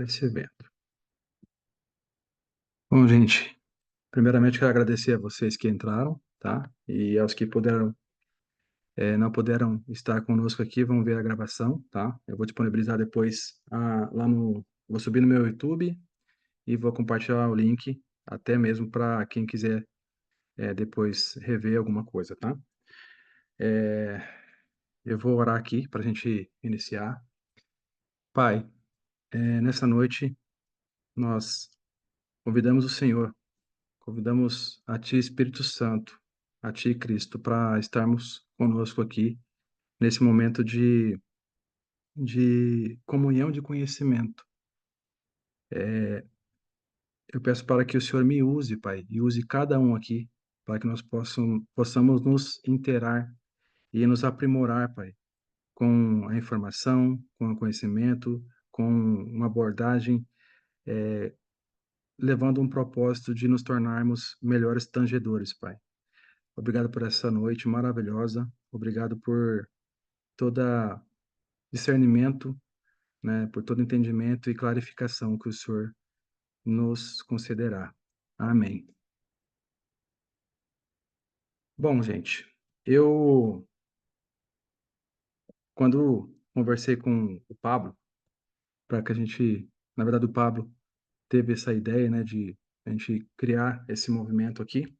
esse evento. Bom, gente, primeiramente quero agradecer a vocês que entraram, tá? E aos que não puderam estar conosco aqui, vão ver a gravação, tá? Eu vou disponibilizar depois vou subir no meu YouTube e vou compartilhar o link, até mesmo para quem quiser depois rever alguma coisa, tá? É, eu vou orar aqui para a gente iniciar. Pai, nessa noite nós convidamos o Senhor. Convidamos a Ti, Espírito Santo, a Ti, Cristo, para estarmos conosco aqui nesse momento de comunhão de conhecimento. Eu peço para que o Senhor me use, Pai, e use cada um aqui, para que nós possamos nos inteirar e nos aprimorar, Pai, com a informação, com o conhecimento, com uma abordagem, levando um propósito de nos tornarmos melhores tangedores, Pai. Obrigado por essa noite maravilhosa. Obrigado por toda discernimento, né, por todo entendimento e clarificação que o Senhor nos concederá. Amém. Bom, gente, eu quando conversei com o Pablo, para que a gente, na verdade, o Pablo teve essa ideia, né, de a gente criar esse movimento aqui.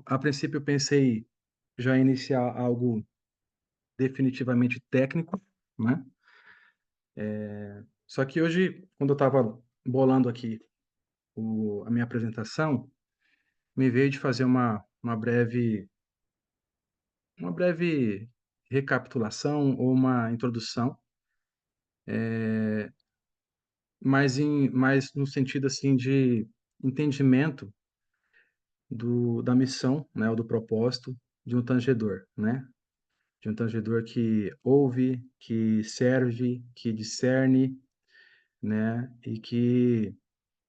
A princípio, pensei já iniciar algo definitivamente técnico, né? Só que hoje, quando eu estava bolando aqui a minha apresentação, me veio de fazer uma breve recapitulação ou uma introdução, mais no sentido assim de entendimento da missão, né, ou do propósito de um tangedor, né? De um tangedor que ouve, que serve, que discerne, né, e que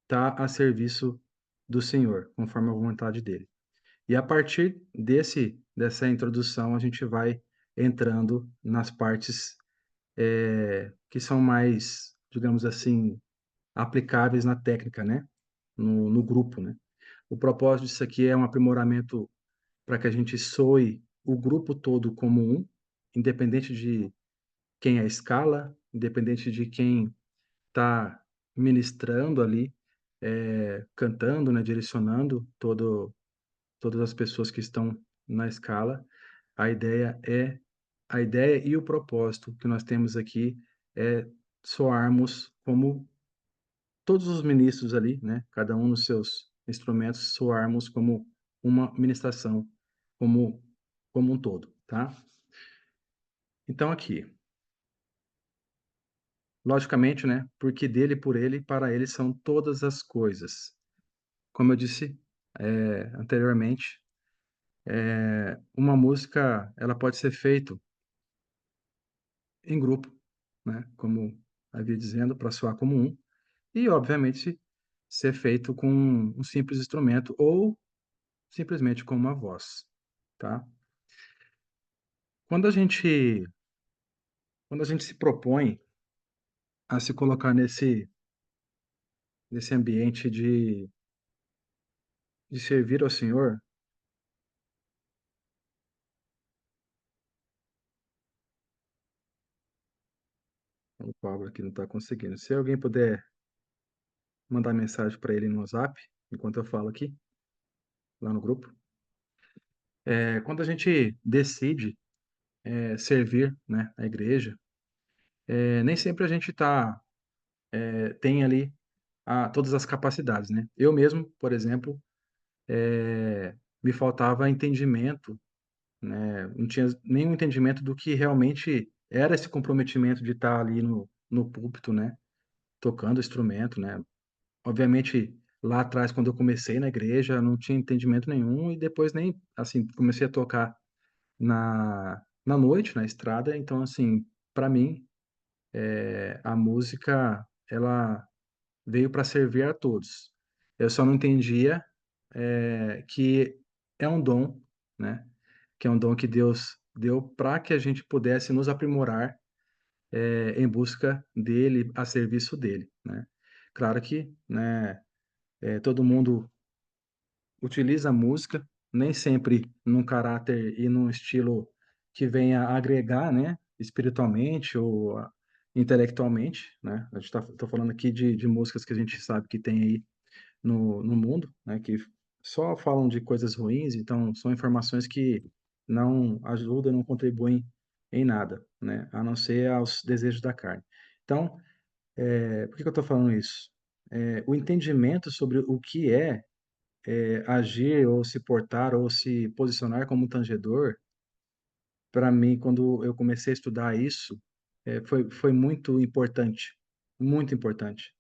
está a serviço do Senhor, conforme a vontade dele. E a partir dessa introdução, a gente vai entrando nas partes que são mais, digamos assim, aplicáveis na técnica, né? No grupo, né? O propósito disso aqui é um aprimoramento para que a gente soe o grupo todo como um, independente de quem é a escala, independente de quem está ministrando ali, cantando, né? Direcionando todas as pessoas que estão na escala. A ideia é a ideia e o propósito que nós temos aqui é soarmos como todos os ministros ali, né? Cada um nos seus instrumentos, soarmos como uma ministração, como como um todo, tá? Então aqui, logicamente, né? Porque dele, por ele, para ele são todas as coisas. Como eu disse anteriormente, uma música ela pode ser feita em grupo, né? Como havia dizendo, para soar como um, e obviamente ser feito com um simples instrumento ou simplesmente com uma voz, tá? Quando a gente quando a gente se propõe a se colocar nesse ambiente de servir ao Senhor, o Pablo aqui não está conseguindo. Se alguém puder mandar mensagem para ele no WhatsApp, enquanto eu falo aqui, lá no grupo, quando a gente decide servir, né, a igreja, nem sempre a gente tem ali todas as capacidades, né? Eu mesmo, por exemplo, me faltava entendimento, né? Não tinha nenhum entendimento do que realmente era esse comprometimento de estar ali no púlpito, né? Tocando instrumento, né? Obviamente, lá atrás, quando eu comecei na igreja, não tinha entendimento nenhum e depois nem, assim, comecei a tocar na noite, na estrada. Então, assim, para mim, a música, ela veio para servir a todos. Eu só não entendia que é um dom, né? Que é um dom que Deus deu para que a gente pudesse nos aprimorar em busca dele, a serviço dele, né. Claro que, né, todo mundo utiliza a música, nem sempre num caráter e num estilo que venha agregar, né, espiritualmente ou intelectualmente, né. A gente tô falando aqui de músicas que a gente sabe que tem aí no mundo, né, que só falam de coisas ruins, então são informações que não ajudam, não contribuem em nada, né, a não ser aos desejos da carne. Então, por que que eu estou falando isso? O entendimento sobre o que é, agir ou se portar ou se posicionar como tangedor, para mim, quando eu comecei a estudar isso, foi muito importante, muito importante.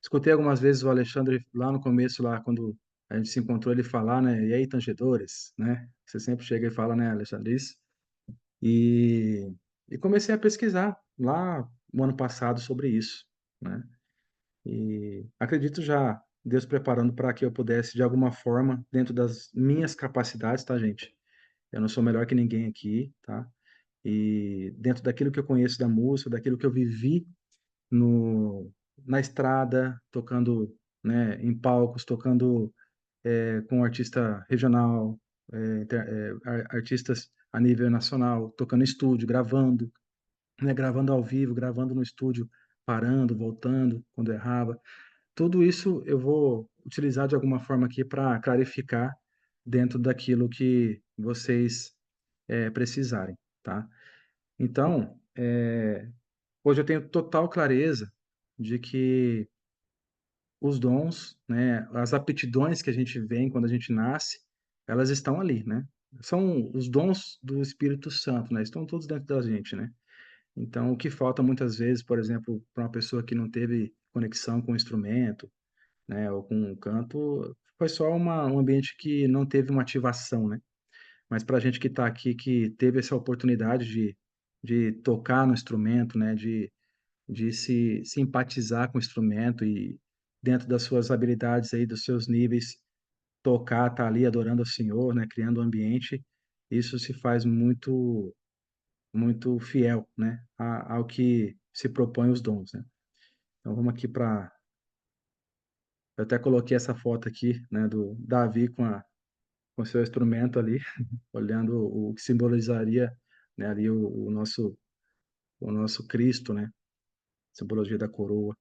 Escutei algumas vezes o Alexandre lá no começo, lá quando a gente se encontrou, ele falar, né: "E aí, tangedores", né. Você sempre chega e fala, né, Alexandre, isso. E comecei a pesquisar lá no ano passado sobre isso, né. E acredito já Deus preparando para que eu pudesse, de alguma forma, dentro das minhas capacidades, tá, gente, eu não sou melhor que ninguém aqui, tá. E dentro daquilo que eu conheço da música, daquilo que eu vivi no na estrada, tocando, né, em palcos, tocando, com um artista regional, artistas a nível nacional, tocando em estúdio, gravando, né, gravando ao vivo, gravando no estúdio, parando, voltando quando errava. Tudo isso eu vou utilizar de alguma forma aqui para clarificar dentro daquilo que vocês, precisarem, tá. Então, hoje eu tenho total clareza de que os dons, né, as aptidões que a gente vem quando a gente nasce, elas estão ali, né. São os dons do Espírito Santo, né, estão todos dentro da gente, né. Então o que falta muitas vezes, por exemplo, para uma pessoa que não teve conexão com o instrumento, né, ou com o canto, foi só um ambiente que não teve uma ativação, né. Mas para a gente que está aqui, que teve essa oportunidade de tocar no instrumento, né, de se simpatizar com o instrumento e dentro das suas habilidades aí, dos seus níveis, tocar, estar ali adorando ao Senhor, né, criando um ambiente, isso se faz muito fiel, né, ao que se propõe os dons, né. Então vamos aqui para eu até coloquei essa foto aqui, né, do Davi com o seu instrumento ali, olhando o que simbolizaria, né, ali o nosso Cristo, né, simbologia da coroa.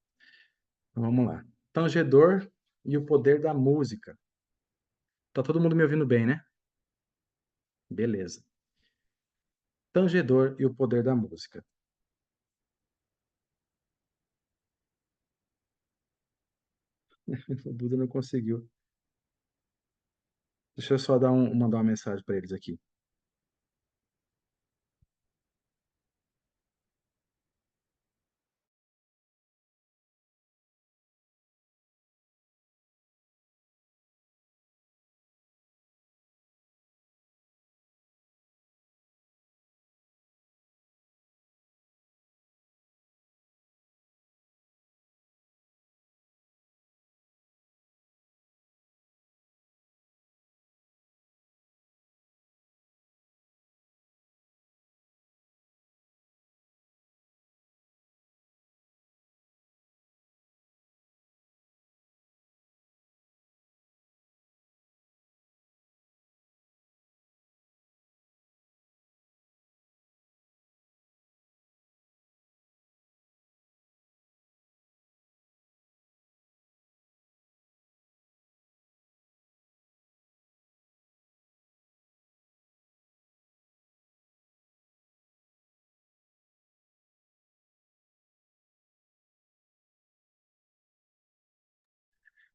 Então vamos lá. Tangedor e o poder da música. Tá todo mundo me ouvindo bem, né? Beleza. Tangedor e o poder da música. O Buda não conseguiu. Deixa eu só mandar uma mensagem para eles aqui.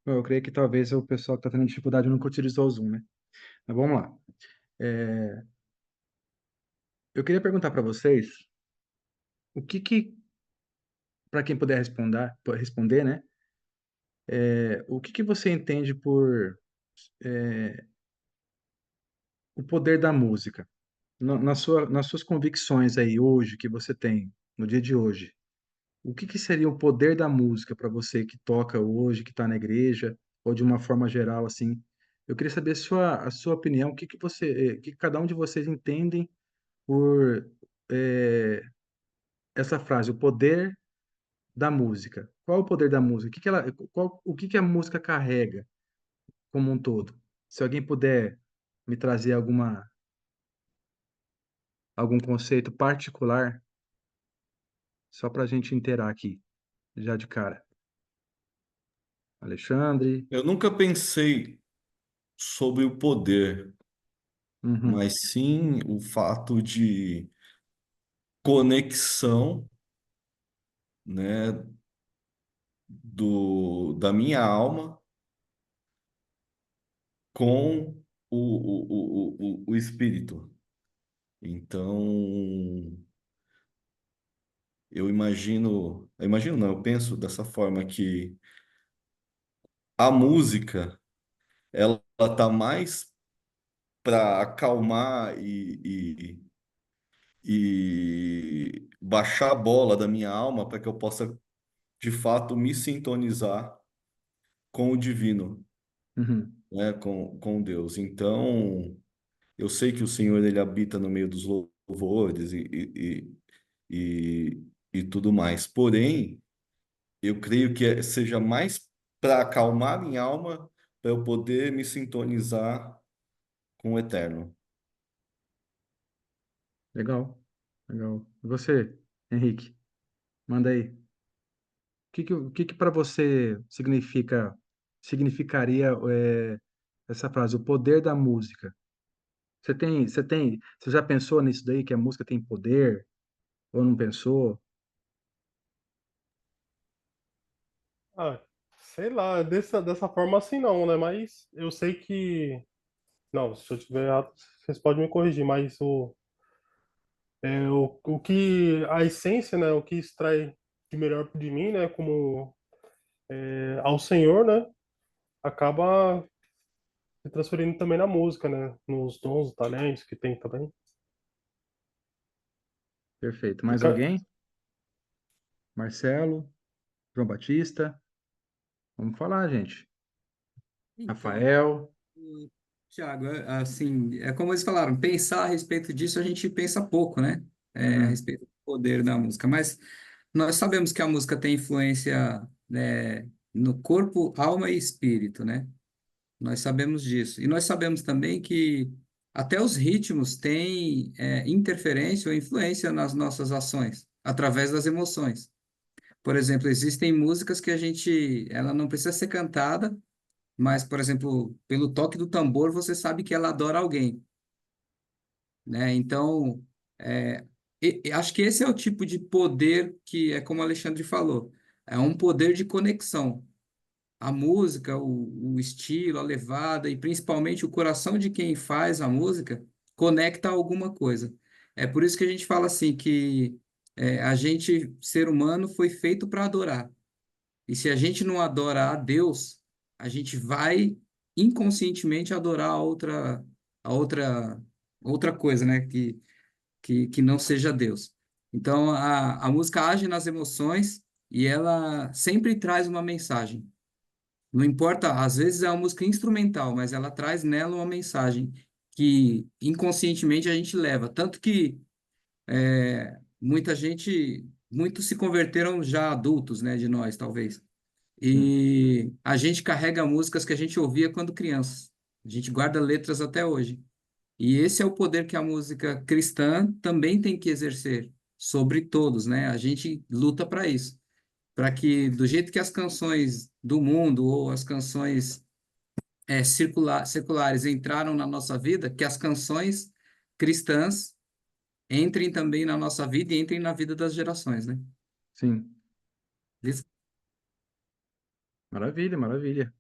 Bom, eu creio que talvez o pessoal que está tendo dificuldade nunca utilizou o Zoom, né? Mas vamos lá. Eu queria perguntar para vocês o que, para quem puder responder, né? O que você entende por o poder da música? Nas suas convicções aí hoje, que você tem, no dia de hoje, o que seria o poder da música para você que toca hoje, que está na igreja, ou de uma forma geral, assim? Eu queria saber a sua opinião, o que cada um de vocês entendem por, essa frase, o poder da música. Qual é o poder da música? O que que a música carrega como um todo? Se alguém puder me trazer algum conceito particular, só para a gente inteirar aqui, já de cara. Alexandre. Eu nunca pensei sobre o poder, Uhum, mas sim o fato de conexão, né, da minha alma com o espírito. Então, eu imagino não, eu penso dessa forma que a música, ela tá mais para acalmar e baixar a bola da minha alma para que eu possa, de fato, me sintonizar com o divino, uhum. né, com Deus. Então, eu sei que o Senhor ele habita no meio dos louvores e tudo mais. Porém, eu creio que seja mais para acalmar minha alma, para eu poder me sintonizar com o eterno. Legal, legal. E você, Henrique? Manda aí. O que que para você significaria essa frase, o poder da música? Você já pensou nisso daí, que a música tem poder, ou não pensou? Ah, sei lá, dessa forma assim não, né? Mas eu sei que. Não, se eu tiver errado, vocês podem me corrigir, mas o que. A essência, né? O que extrai de melhor de mim, né? Como ao Senhor, né? Acaba se transferindo também na música, né? Nos dons, talentos que tem também. Perfeito. E, Mais alguém? Marcelo? João Batista? Vamos falar, gente. Então, Rafael? Tiago, assim, é como eles falaram, pensar a respeito disso a gente pensa pouco, né? A Uhum, respeito do poder da música, mas nós sabemos que a música tem influência, né, no corpo, alma e espírito, né? Nós sabemos disso. E nós sabemos também que até os ritmos têm, interferência ou influência nas nossas ações, através das emoções. Por exemplo, existem músicas que ela não precisa ser cantada, mas, por exemplo, pelo toque do tambor, você sabe que ela adora alguém, né? Então, acho que esse é o tipo de poder que é como o Alexandre falou, é um poder de conexão. A música, o estilo, a levada e principalmente o coração de quem faz a música conecta a alguma coisa. É por isso que a gente fala assim que a gente, ser humano, foi feito para adorar. E se a gente não adora a Deus, a gente vai inconscientemente adorar a outra, outra coisa, né? Que não seja Deus. Então, a música age nas emoções e ela sempre traz uma mensagem. Não importa, às vezes é uma música instrumental, mas ela traz nela uma mensagem que inconscientemente a gente leva. Tanto que muitos se converteram já adultos, né? De nós, talvez. sim, E a gente carrega músicas que a gente ouvia quando criança. A gente guarda letras até hoje. E esse é o poder que a música cristã também tem que exercer sobre todos, né? A gente luta para isso, para que do jeito que as canções do mundo ou as canções seculares entraram na nossa vida, que as canções cristãs entrem também na nossa vida e entrem na vida das gerações, né? sim. Maravilha, maravilha.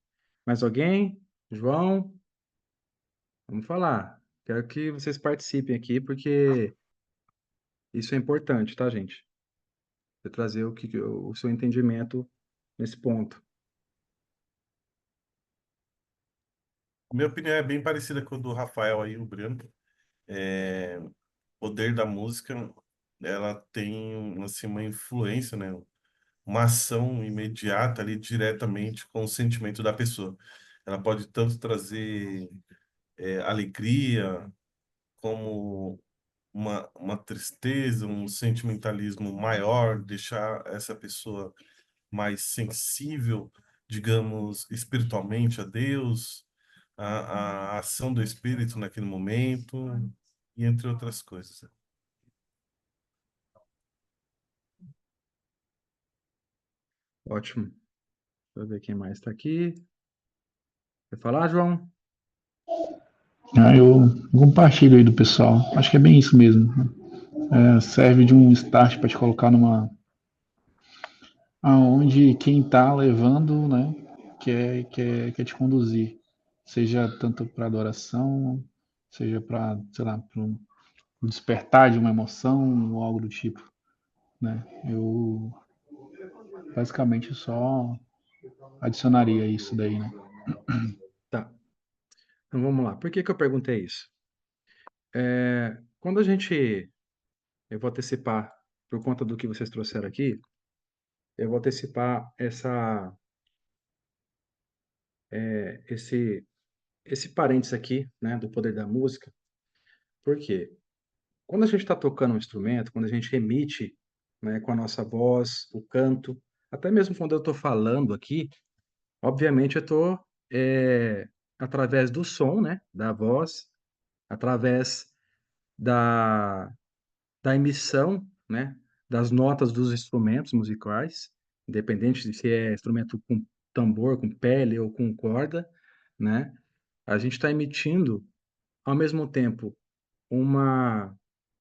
Mais alguém? João? Vamos falar. Quero que vocês participem aqui, porque isso é importante, tá, gente? Você trazer o seu entendimento nesse ponto. Minha opinião é bem parecida com a do Rafael aí, o Breno. É, o poder da música, ela tem assim, uma influência, né? Uma ação imediata ali diretamente com o sentimento da pessoa. Ela pode tanto trazer alegria, como uma tristeza, um sentimentalismo maior, deixar essa pessoa mais sensível, digamos, espiritualmente a Deus, a ação do Espírito naquele momento, e entre outras coisas. Ótimo. Deixa eu ver quem mais está aqui. Quer falar, João? Eu compartilho aí do pessoal. Acho que é bem isso mesmo. Serve de um start para te colocar numa aonde quem está levando, né, quer te conduzir, seja tanto para adoração, seja para, sei lá, para um despertar de uma emoção ou algo do tipo, né? Eu basicamente só adicionaria isso daí, né? Tá. Então vamos lá. Por que que eu perguntei isso? Quando a gente. Eu vou antecipar, por conta do que vocês trouxeram aqui, eu vou antecipar esse parênteses aqui, né, do poder da música. Por quê? Quando a gente está tocando um instrumento, quando a gente emite, né, com a nossa voz, o canto, até mesmo quando eu estou falando aqui, obviamente eu estou através do som, né, da voz, através da, da emissão, né, das notas dos instrumentos musicais, independente de se é instrumento com tambor, com pele ou com corda, né, a gente está emitindo ao mesmo tempo uma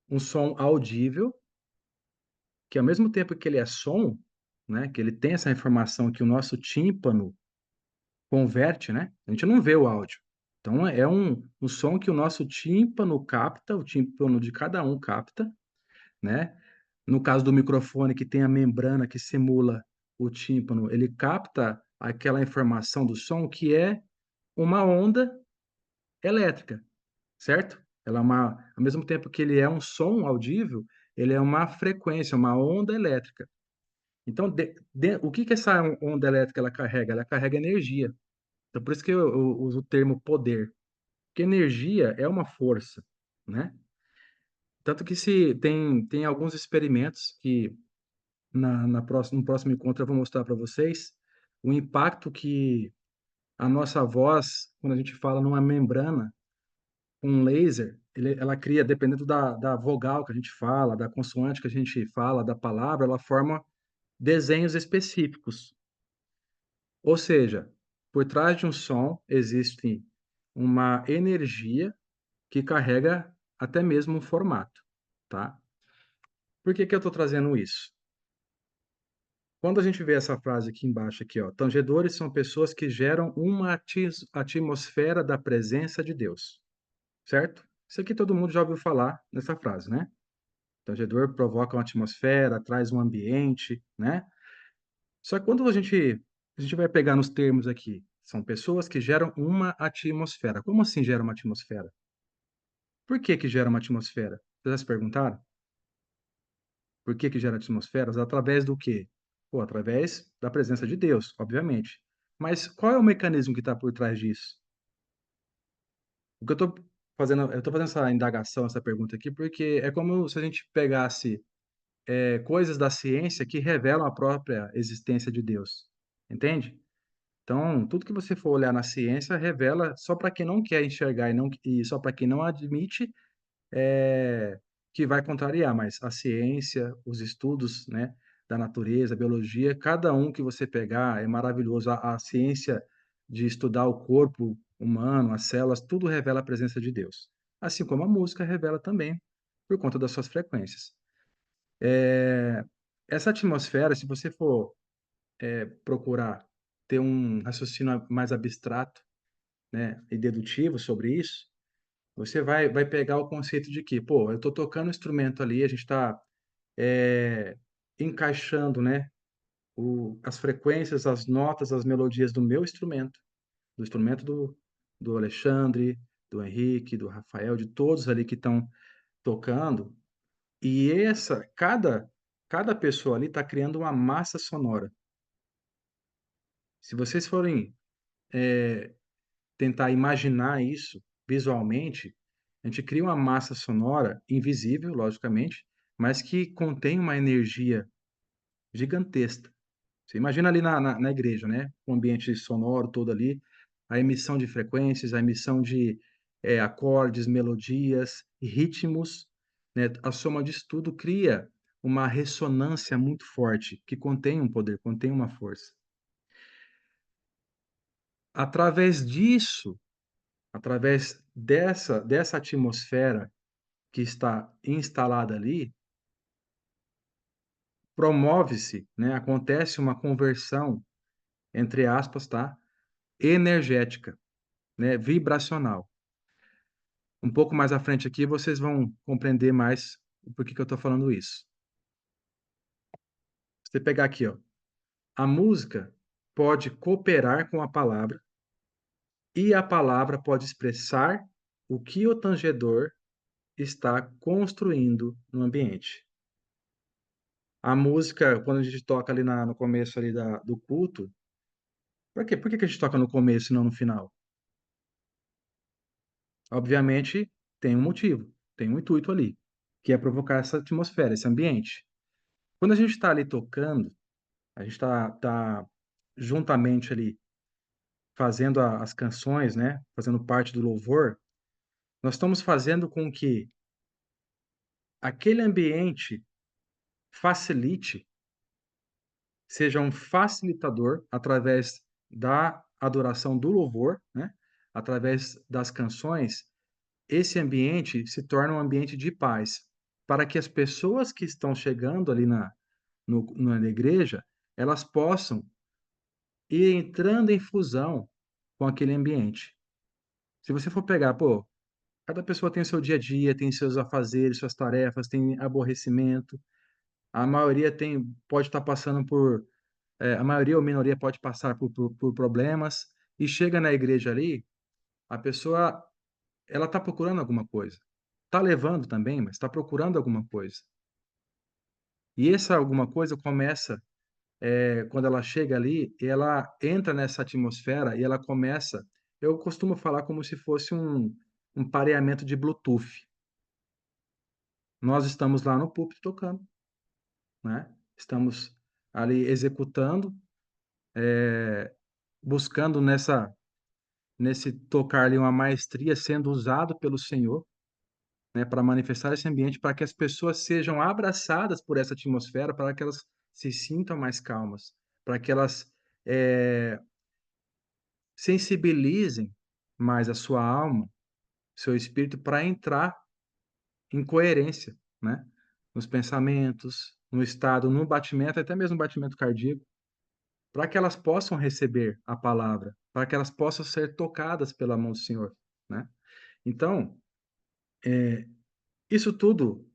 um som audível, que ao mesmo tempo que ele é som, né, que ele tem essa informação que o nosso tímpano converte, né, a gente não vê o áudio. Então é um som que o nosso tímpano capta, o tímpano de cada um capta, né. No caso do microfone que tem a membrana que simula o tímpano, ele capta aquela informação do som que é uma onda elétrica, certo? Ela é ao mesmo tempo que ele é um som audível, ele é uma frequência, uma onda elétrica. Então, o que que essa onda elétrica ela carrega? Ela carrega energia. Então, por isso que eu uso o termo poder, porque energia é uma força, né? Tanto que se tem alguns experimentos que no próximo encontro eu vou mostrar para vocês o impacto que a nossa voz, quando a gente fala numa membrana, um laser, ela cria, dependendo da vogal que a gente fala, da consoante que a gente fala, da palavra, ela forma desenhos específicos. Ou seja, por trás de um som existe uma energia que carrega até mesmo um formato, tá? Por que que eu estou trazendo isso? Quando a gente vê essa frase aqui embaixo, aqui, ó, tangedores são pessoas que geram uma atmosfera da presença de Deus, certo? Isso aqui todo mundo já ouviu falar nessa frase, né? Tangedor provoca uma atmosfera, traz um ambiente, né? Só que quando a gente vai pegar nos termos aqui, são pessoas que geram uma atmosfera. Como assim gera uma atmosfera? Por que que gera uma atmosfera? Vocês já se perguntaram? Por que que gera atmosferas? Através do quê? Pô, através da presença de Deus, obviamente. Mas qual é o mecanismo que está por trás disso? O que eu estou fazendo essa indagação, essa pergunta aqui, porque é como se a gente pegasse coisas da ciência que revelam a própria existência de Deus. Entende? Então, tudo que você for olhar na ciência revela só para quem não quer enxergar e só para quem não admite que vai contrariar, mas a ciência, os estudos, né, da natureza, a biologia, cada um que você pegar é maravilhoso. A ciência de estudar o corpo humano, as células, tudo revela a presença de Deus. Assim como a música revela também, por conta das suas frequências. Essa atmosfera, se você for procurar ter um raciocínio mais abstrato, né, e dedutivo sobre isso, você vai pegar o conceito de que, pô, eu estou tocando um instrumento ali, a gente está encaixando, né, as frequências, as notas, as melodias do meu instrumento, do instrumento do Alexandre, do Henrique, do Rafael, de todos ali que estão tocando, e cada pessoa ali está criando uma massa sonora. Se vocês forem tentar imaginar isso visualmente, A gente cria uma massa sonora invisível, logicamente, mas que contém uma energia gigantesca. Você imagina ali na igreja, né? O ambiente sonoro todo ali, a emissão de frequências, a emissão de acordes, melodias, ritmos, né? A soma disso tudo cria uma ressonância muito forte, que contém um poder, contém uma força. Através disso, através dessa atmosfera que está instalada ali, promove-se, né? Acontece uma conversão, entre aspas, tá? Energética, né? Vibracional. Um pouco mais à frente aqui, vocês vão compreender mais o porquê que eu estou falando isso. Você pegar aqui, ó, a música pode cooperar com a palavra e a palavra pode expressar o que o tangedor está construindo no ambiente. A música, quando a gente toca ali no começo ali do culto, por quê? Por que que a gente toca no começo e não no final? Obviamente, tem um motivo, tem um intuito ali, que é provocar essa atmosfera, esse ambiente. Quando a gente está ali tocando, a gente tá juntamente ali fazendo as canções, né? Fazendo parte do louvor, nós estamos fazendo com que aquele ambiente facilite, seja um facilitador através da adoração do louvor, né? Através das canções, esse ambiente se torna um ambiente de paz, para que as pessoas que estão chegando ali na igreja, elas possam ir entrando em fusão com aquele ambiente. Se você for pegar, pô, cada pessoa tem o seu dia a dia, tem seus afazeres, suas tarefas, tem aborrecimento. A maioria pode estar passando a maioria ou minoria pode passar por problemas e chega na igreja ali, a pessoa, ela está procurando alguma coisa. Está levando também, mas está procurando alguma coisa. E essa alguma coisa começa quando ela chega ali, ela entra nessa atmosfera e ela começa. Eu costumo falar como se fosse um pareamento de Bluetooth. Nós estamos lá no púlpito tocando, né? Estamos ali executando, buscando nesse tocar ali uma maestria sendo usado pelo Senhor, né, para manifestar esse ambiente, para que as pessoas sejam abraçadas por essa atmosfera, para que elas se sintam mais calmas, para que elas eh, sensibilizem mais a sua alma, seu espírito, para entrar em coerência, né? Nos pensamentos, no estado, no batimento, até mesmo no batimento cardíaco, para que elas possam receber a palavra, para que elas possam ser tocadas pela mão do Senhor, né? Então, isso tudo,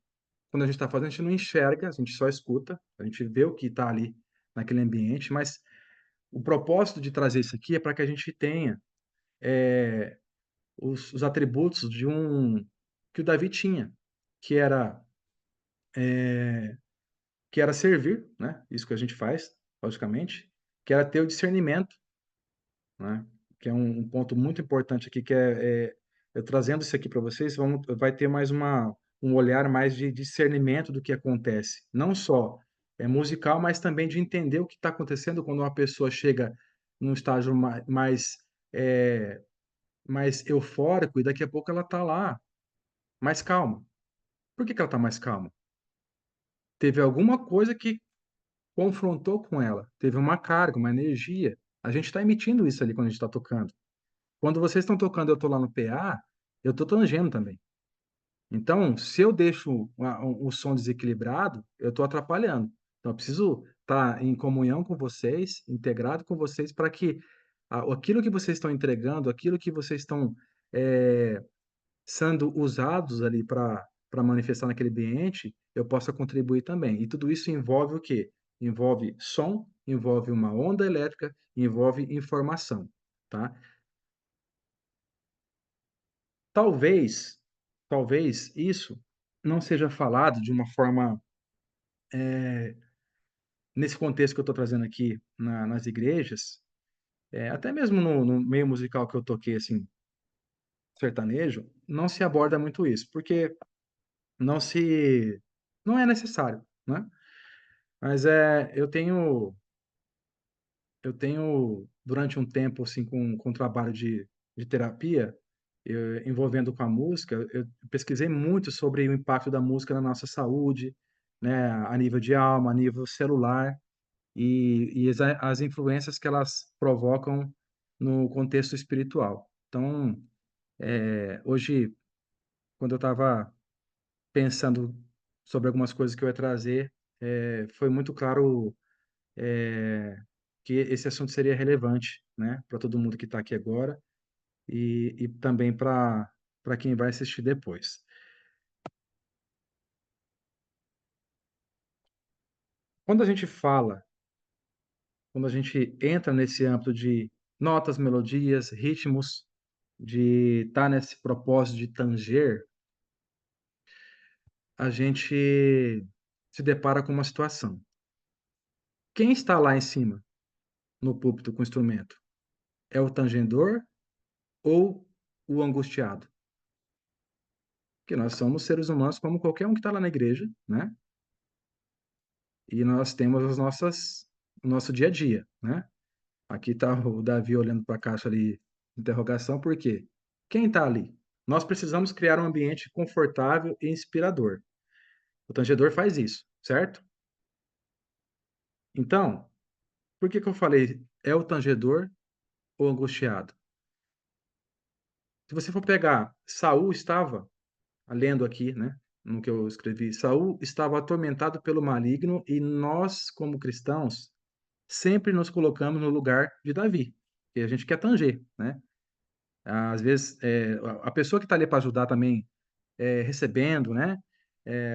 quando a gente está fazendo, a gente não enxerga, a gente só escuta, a gente vê o que está ali naquele ambiente, mas o propósito de trazer isso aqui é para que a gente tenha os atributos que o Davi tinha, que era que era servir, né? Isso que a gente faz, logicamente, que era ter o discernimento, né? Que é um ponto muito importante aqui, que eu trazendo isso aqui para vocês, vai ter mais um olhar mais de discernimento do que acontece, não só musical, mas também de entender o que está acontecendo quando uma pessoa chega num estágio é, mais eufórico e daqui a pouco ela está lá mais calma. Por que que ela está mais calma? Teve alguma coisa que confrontou com ela, teve uma carga, uma energia. A gente está emitindo isso ali quando a gente está tocando. Quando vocês estão tocando, eu estou lá no PA, eu estou tangendo também. Então, se eu deixo o som desequilibrado, eu estou atrapalhando. Então, eu preciso estar em comunhão com vocês, integrado com vocês, para que aquilo que vocês estão entregando, aquilo que vocês estão é, sendo usados ali para manifestar naquele ambiente, eu possa contribuir também. E tudo isso envolve o quê? Envolve som, envolve uma onda elétrica, envolve informação, tá? Talvez, talvez isso não seja falado de uma forma, nesse contexto que eu estou trazendo aqui nas igrejas, até mesmo no meio musical que eu toquei, assim, sertanejo, não se aborda muito isso, porque não se não é necessário, né. Mas, durante um tempo, assim, com trabalho de terapia, envolvendo com a música, eu pesquisei muito sobre o impacto da música na nossa saúde, né, a nível de alma, a nível celular, e as influências que elas provocam no contexto espiritual. Então, hoje, quando eu estava pensando sobre algumas coisas que eu ia trazer, foi muito claro, que esse assunto seria relevante, né, para todo mundo que está aqui agora e também para quem vai assistir depois. Quando a gente fala, quando a gente entra nesse âmbito de notas, melodias, ritmos, de estar nesse propósito de tanger, a gente se depara com uma situação. Quem está lá em cima, no púlpito com o instrumento? É o tangedor ou o angustiado? Porque nós somos seres humanos como qualquer um que está lá na igreja, né? E nós temos o nosso dia a dia, né? Aqui está o Davi olhando para a caixa ali, interrogação, por quê? Quem está ali? Nós precisamos criar um ambiente confortável e inspirador. O tangedor faz isso, certo? Então, por que que eu falei é o tangedor ou angustiado? Se você for pegar, Saul estava, lendo aqui, né, no que eu escrevi, Saul estava atormentado pelo maligno e nós, como cristãos, sempre nos colocamos no lugar de Davi, que a gente quer tanger, né? Às vezes, a pessoa que está ali para ajudar também, recebendo, né,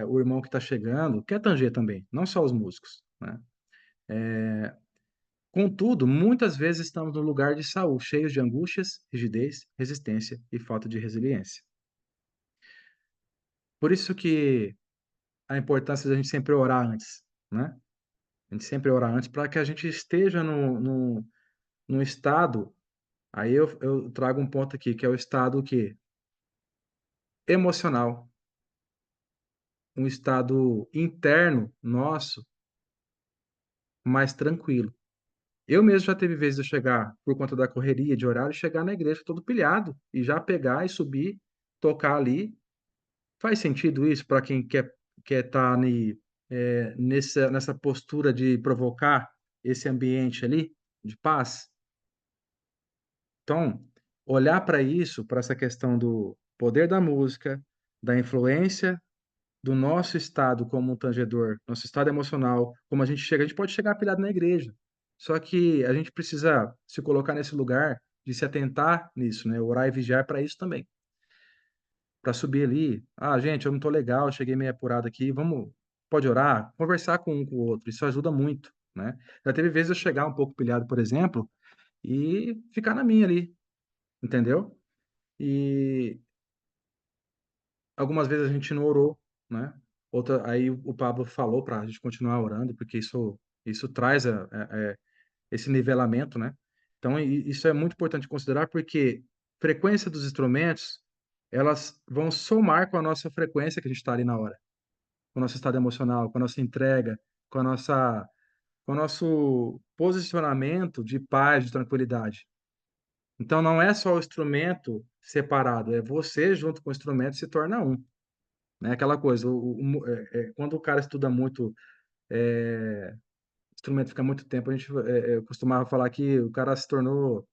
o irmão que está chegando, quer tanger também, não só os músicos, né? Contudo, muitas vezes estamos no lugar de Saul, cheios de angústias, rigidez, resistência e falta de resiliência. Por isso que a importância da gente sempre orar antes, né? A gente sempre orar antes para que a gente esteja num estado. Aí eu trago um ponto aqui, que é o estado o quê? Emocional, um estado interno nosso mais tranquilo. Eu mesmo já teve vezes de eu chegar, por conta da correria de horário, chegar na igreja todo pilhado e já pegar e subir, tocar ali. Faz sentido isso para quem quer estar nessa postura de provocar esse ambiente ali de paz? Então, olhar para isso, para essa questão do poder da música, da influência do nosso estado como um tangedor, nosso estado emocional, como a gente pode chegar pilhado na igreja. Só que a gente precisa se colocar nesse lugar de se atentar nisso, né? Orar e vigiar para isso também. Para subir ali, ah, gente, eu não tô legal, cheguei meio apurado aqui, pode orar, conversar com um com o outro, isso ajuda muito, né? Já teve vezes eu chegar um pouco pilhado, por exemplo, e ficar na minha ali, entendeu? E algumas vezes a gente não orou, né? Aí o Pablo falou para a gente continuar orando, porque isso traz esse nivelamento, né? Então, isso é muito importante considerar, porque frequência dos instrumentos, elas vão somar com a nossa frequência que a gente está ali na hora, com o nosso estado emocional, com a nossa entrega, com a nossa, com o nosso posicionamento de paz, de tranquilidade. Então, não é só o instrumento separado, é você junto com o instrumento se torna um. Né, aquela coisa, quando o cara estuda muito, instrumento, fica muito tempo, a gente, eu costumava falar que o cara se tornou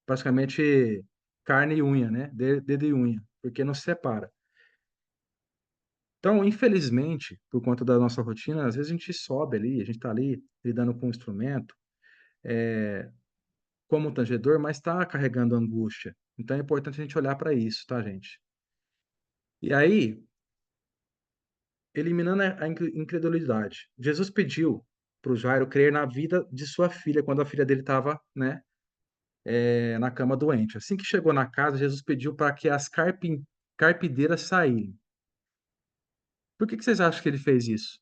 praticamente carne e unha, né, dedo e unha, porque não se separa. Então, infelizmente, por conta da nossa rotina, às vezes a gente sobe ali, a gente está ali lidando com o instrumento, como um tangedor, mas está carregando angústia. Então é importante a gente olhar para isso, tá, gente? E aí, eliminando a incredulidade. Jesus pediu para o Jairo crer na vida de sua filha, quando a filha dele estava, né, na cama doente. Assim que chegou na casa, Jesus pediu para que as carpideiras saírem. Por que vocês acham que ele fez isso,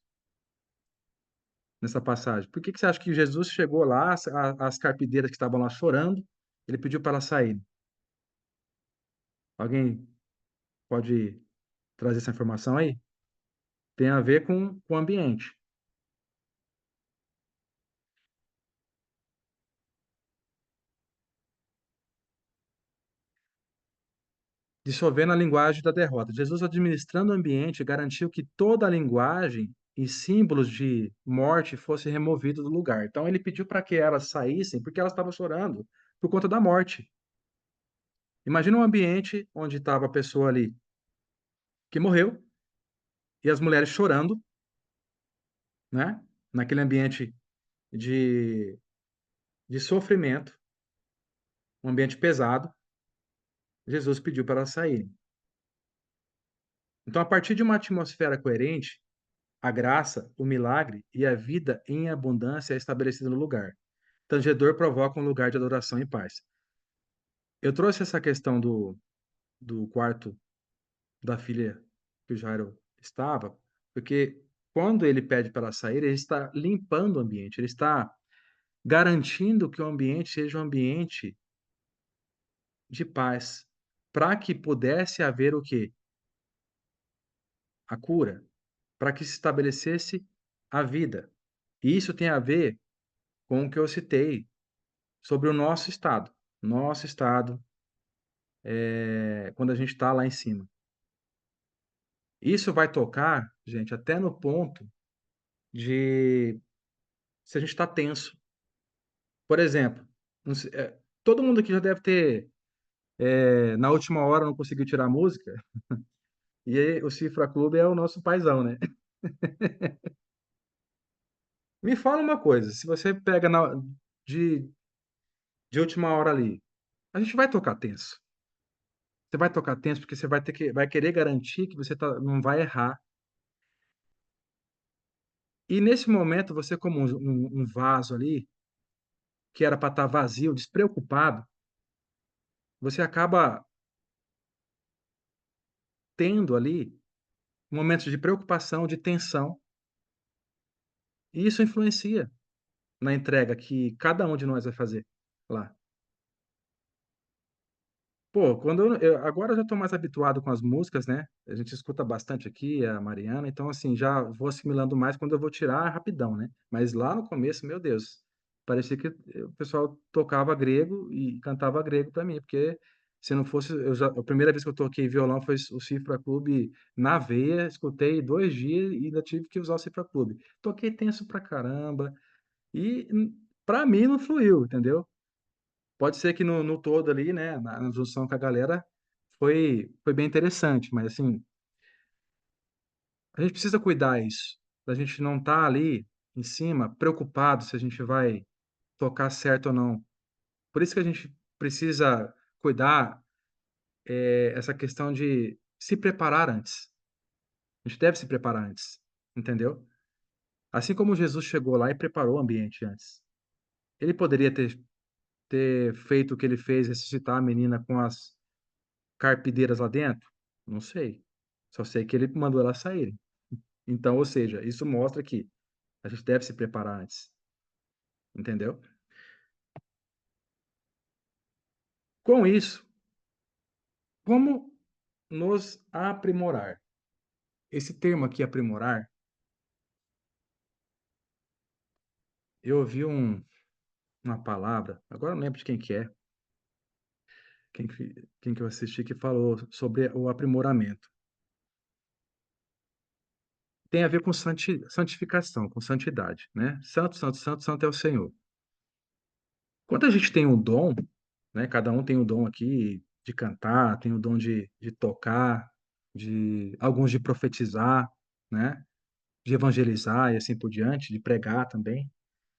nessa passagem? Por que você acha que Jesus chegou lá, as carpideiras que estavam lá chorando, ele pediu para elas saírem? Alguém pode trazer essa informação aí? Tem a ver com o ambiente. Dissolver na linguagem da derrota. Jesus, administrando o ambiente, garantiu que toda a linguagem e símbolos de morte fosse removido do lugar. Então ele pediu para que elas saíssem, porque elas estavam chorando por conta da morte. Imagina um ambiente onde estava a pessoa ali que morreu e as mulheres chorando, né? Naquele ambiente de, de sofrimento, um ambiente pesado. Jesus pediu para elas saírem. Então, a partir de uma atmosfera coerente, a graça, o milagre e a vida em abundância é estabelecida no lugar. Tangedor provoca um lugar de adoração e paz. Eu trouxe essa questão do quarto da filha que o Jairo estava, porque quando ele pede para ela sair, ele está limpando o ambiente, ele está garantindo que o ambiente seja um ambiente de paz, para que pudesse haver o quê? A cura, para que se estabelecesse a vida. E isso tem a ver com o que eu citei sobre o nosso estado. Nosso estado, quando a gente está lá em cima. Isso vai tocar, gente, até no ponto de se a gente está tenso. Por exemplo, todo mundo aqui já deve ter, na última hora não conseguiu tirar a música, e aí o Cifra Clube é o nosso paizão, né? Me fala uma coisa, se você pega de, de última hora ali, a gente vai tocar tenso. Você vai tocar tenso porque você vai querer garantir que você não vai errar. E nesse momento, você como um vaso ali, que era para estar vazio, despreocupado, você acaba tendo ali momentos de preocupação, de tensão, e isso influencia na entrega que cada um de nós vai fazer lá. Pô, agora eu já estou mais habituado com as músicas, né? A gente escuta bastante aqui, a Mariana, então assim, já vou assimilando mais quando eu vou tirar rapidão, né? Mas lá no começo, meu Deus, parecia que o pessoal tocava grego e cantava grego para mim, porque se não fosse, a primeira vez que eu toquei violão foi o Cifra Clube na veia, escutei 2 dias e ainda tive que usar o Cifra Clube. Toquei tenso pra caramba e para mim não fluiu, entendeu? Pode ser que no todo ali, né, na junção com a galera, foi bem interessante, mas assim, a gente precisa cuidar isso, da gente não estar ali em cima preocupado se a gente vai tocar certo ou não. Por isso que a gente precisa cuidar essa questão de se preparar antes. A gente deve se preparar antes, entendeu? Assim como Jesus chegou lá e preparou o ambiente antes. Ele poderia ter feito o que ele fez, ressuscitar a menina com as carpideiras lá dentro? Não sei. Só sei que ele mandou elas saírem. Então, ou seja, isso mostra que a gente deve se preparar antes. Entendeu? Com isso, como nos aprimorar? Esse termo aqui, aprimorar, eu ouvi uma palavra, agora eu não lembro de quem que é, quem que eu assisti que falou sobre o aprimoramento. Tem a ver com santificação, com santidade, né? Santo, santo, santo, santo é o Senhor. Quando a gente tem um dom, né? Cada um tem o dom aqui de cantar, tem o dom de tocar, de alguns de profetizar, né? De evangelizar e assim por diante, de pregar também.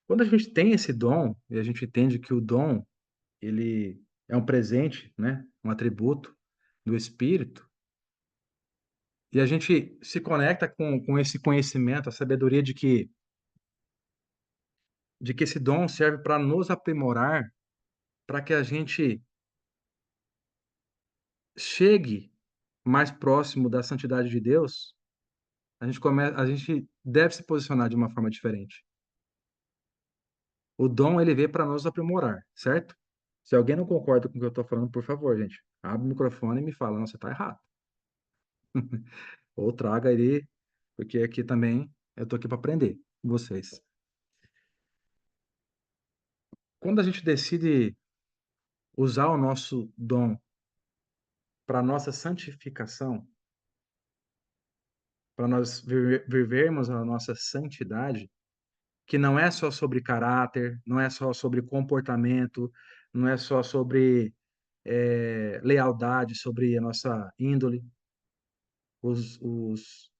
Quando a gente tem esse dom e a gente entende que o dom ele é um presente, né? Um atributo do Espírito, e a gente se conecta com esse conhecimento, a sabedoria de que esse dom serve para nos aprimorar, para que a gente chegue mais próximo da santidade de Deus, a gente deve se posicionar de uma forma diferente. O dom ele veio para nos aprimorar, certo? Se alguém não concorda com o que eu tô falando, por favor, gente, abre o microfone e me fala, não, você tá errado. Ou traga ele, porque aqui também eu tô aqui para aprender com vocês. Quando a gente decide usar o nosso dom para nossa santificação, para nós vivermos a nossa santidade, que não é só sobre caráter, não é só sobre comportamento, não é só sobre lealdade, sobre a nossa índole.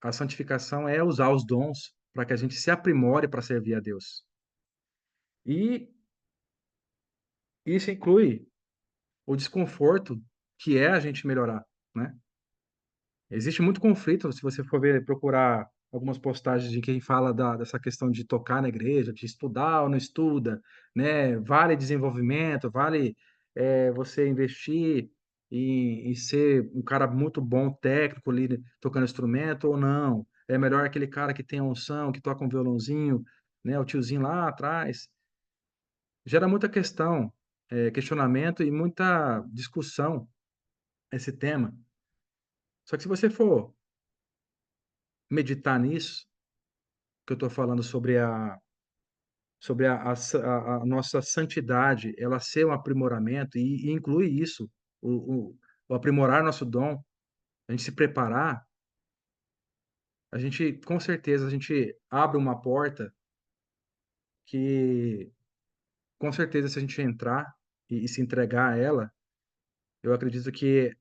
A santificação é usar os dons para que a gente se aprimore para servir a Deus. E isso inclui o desconforto que é a gente melhorar, né? Existe muito conflito, se você for ver, procurar algumas postagens de quem fala dessa questão de tocar na igreja, de estudar ou não estuda, né? Vale desenvolvimento, vale você investir em ser um cara muito bom técnico ali, né, tocando instrumento ou não. É melhor aquele cara que tem a unção, que toca um violãozinho, né? O tiozinho lá atrás. Gera muita questão, questionamento e muita discussão esse tema. Só que se você for meditar nisso, que eu estou falando sobre a nossa santidade, ela ser um aprimoramento e inclui isso, o, o, o aprimorar nosso dom, a gente se preparar, a gente, com certeza, a gente abre uma porta que, com certeza, se a gente entrar e se entregar a ela, eu acredito que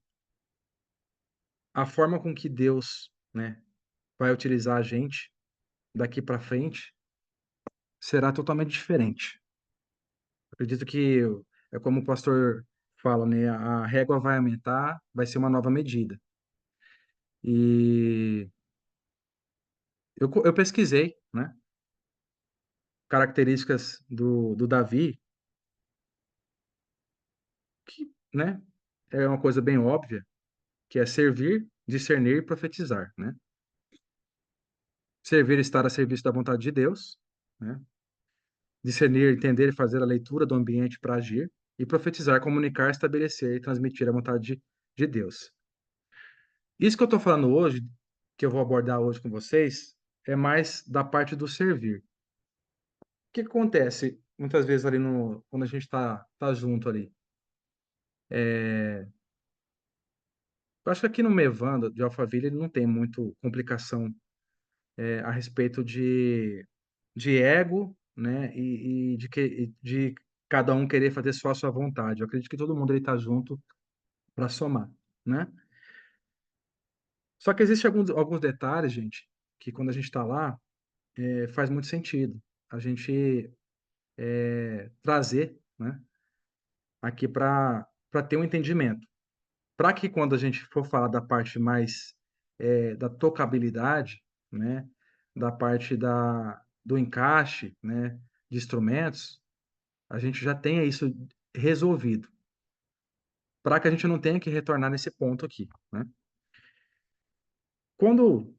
a forma com que Deus, né, vai utilizar a gente daqui para frente será totalmente diferente. Acredito que é como o pastor fala, né? A régua vai aumentar, vai ser uma nova medida. E eu pesquisei, né? Características do Davi, que, né? É uma coisa bem óbvia, que é servir, discernir e profetizar, né? Servir, estar a serviço da vontade de Deus, né? Discernir, entender e fazer a leitura do ambiente para agir. E profetizar, comunicar, estabelecer e transmitir a vontade de Deus. Isso que eu estou falando hoje, que eu vou abordar hoje com vocês, é mais da parte do servir. O que acontece muitas vezes ali no, quando a gente tá junto ali? Eu acho que aqui no Mevanda, de Alphaville, ele não tem muito complicação a respeito de ego, né? E de cada um querer fazer só a sua vontade. Eu acredito que todo mundo ele tá junto para somar, né? Só que existem alguns detalhes, gente, que quando a gente está lá, faz muito sentido. A gente trazer, né, aqui para ter um entendimento. Para que quando a gente for falar da parte mais da tocabilidade, né, da parte do encaixe, né, de instrumentos, a gente já tenha isso resolvido, para que a gente não tenha que retornar nesse ponto aqui, né? Quando,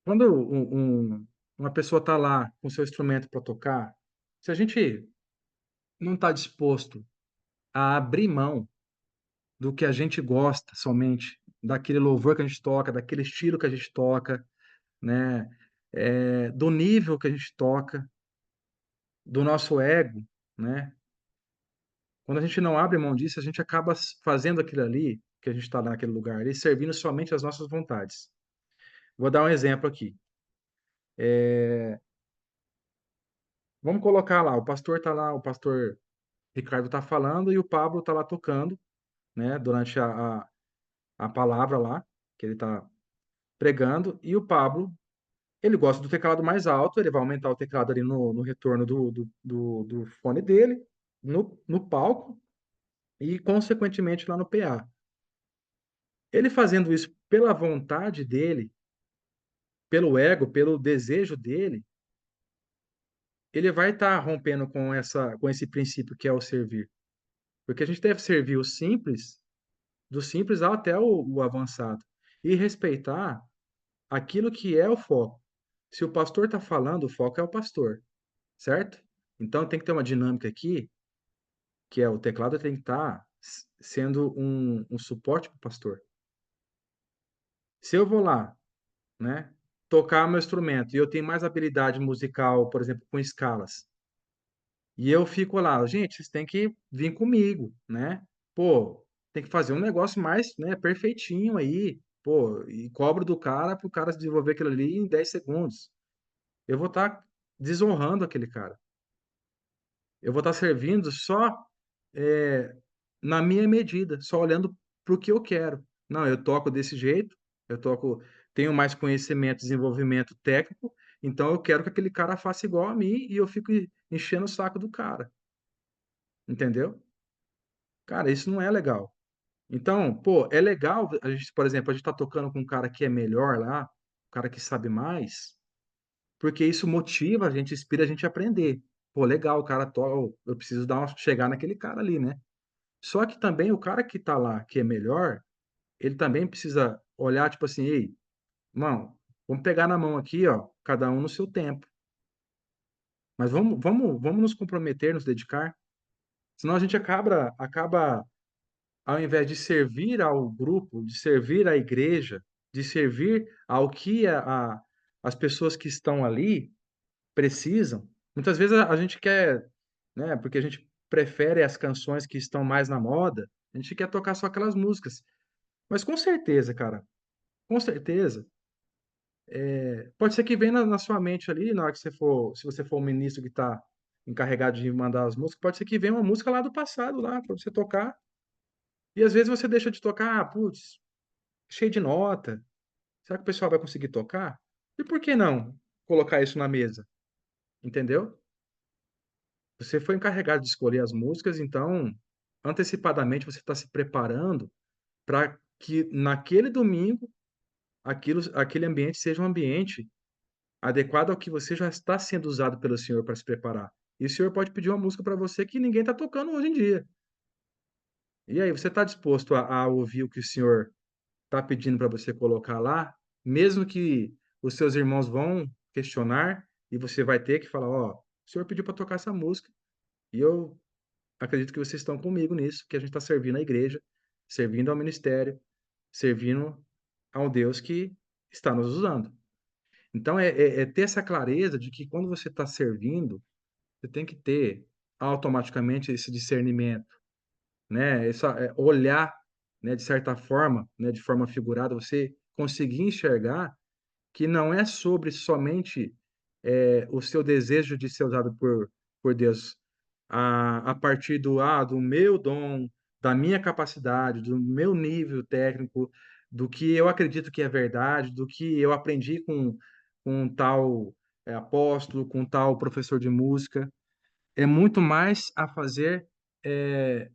quando uma pessoa está lá com seu instrumento para tocar, se a gente não está disposto a abrir mão do que a gente gosta somente, daquele louvor que a gente toca, daquele estilo que a gente toca, né? Do nível que a gente toca, do nosso ego, né? Quando a gente não abre mão disso, a gente acaba fazendo aquilo ali, que a gente está naquele lugar ali, servindo somente as nossas vontades. Vou dar um exemplo aqui. Vamos colocar lá, o pastor está lá, o pastor Ricardo está falando e o Pablo está lá tocando, né? Durante a palavra lá, que ele está pregando, e o Pablo ele gosta do teclado mais alto, ele vai aumentar o teclado ali no retorno do fone dele, no palco e, consequentemente, lá no PA. Ele fazendo isso pela vontade dele, pelo ego, pelo desejo dele, ele vai estar rompendo com esse princípio que é o servir. Porque a gente deve servir o simples, do simples até o avançado, e respeitar aquilo que é o foco. Se o pastor está falando, o foco é o pastor, certo? Então tem que ter uma dinâmica aqui que é o teclado tem que estar sendo um suporte para o pastor. Se eu vou lá, né, tocar meu instrumento e eu tenho mais habilidade musical, por exemplo, com escalas, e eu fico lá, gente, vocês têm que vir comigo, né? Pô, tem que fazer um negócio mais, né, perfeitinho aí, pô, e cobro do cara para o cara desenvolver aquilo ali em 10 segundos. Eu vou estar desonrando aquele cara. Eu vou estar servindo só eh, na minha medida, só olhando para o que eu quero. Não, eu toco desse jeito, eu toco, tenho mais conhecimento, desenvolvimento técnico, então eu quero que aquele cara faça igual a mim e eu fico enchendo o saco do cara, entendeu? Cara, isso não é legal. Então, pô, é legal a gente, por exemplo, a gente tá tocando com um cara que é melhor lá, um cara que sabe mais, porque isso motiva a gente, inspira a gente a aprender. Pô, legal, o cara toca, eu preciso chegar naquele cara ali, né? Só que também o cara que tá lá, que é melhor, ele também precisa olhar, tipo assim, ei, mano, vamos pegar na mão aqui, ó, cada um no seu tempo. Mas vamos nos comprometer, nos dedicar. Senão a gente acaba, ao invés de servir ao grupo, de servir à igreja, de servir ao que as pessoas que estão ali precisam. Muitas vezes a gente quer, né, porque a gente prefere as canções que estão mais na moda, a gente quer tocar só aquelas músicas. Mas com certeza, cara, com certeza, pode ser que venha na sua mente ali, na hora que você for, se você for o ministro que está encarregado de mandar as músicas, pode ser que venha uma música lá do passado, lá, para você tocar. E às vezes você deixa de tocar, ah, putz, cheio de nota. Será que o pessoal vai conseguir tocar? E por que não colocar isso na mesa? Entendeu? Você foi encarregado de escolher as músicas, então, antecipadamente você está se preparando para que naquele domingo aquele ambiente seja um ambiente adequado ao que você já está sendo usado pelo Senhor para se preparar. E o Senhor pode pedir uma música para você que ninguém está tocando hoje em dia. E aí, você está disposto a ouvir o que o Senhor está pedindo para você colocar lá, mesmo que os seus irmãos vão questionar e você vai ter que falar, ó, o Senhor pediu para tocar essa música e eu acredito que vocês estão comigo nisso, que a gente está servindo a igreja, servindo ao ministério, servindo ao Deus que está nos usando. Então, é ter essa clareza de que quando você está servindo, você tem que ter automaticamente esse discernimento, né? Olhar, né, de certa forma, né, de forma figurada, você conseguir enxergar que não é sobre somente o seu desejo de ser usado por Deus a partir do meu dom, da minha capacidade, do meu nível técnico, do que eu acredito que é verdade, do que eu aprendi com um tal apóstolo, com um tal professor de música. É muito mais a fazer, é,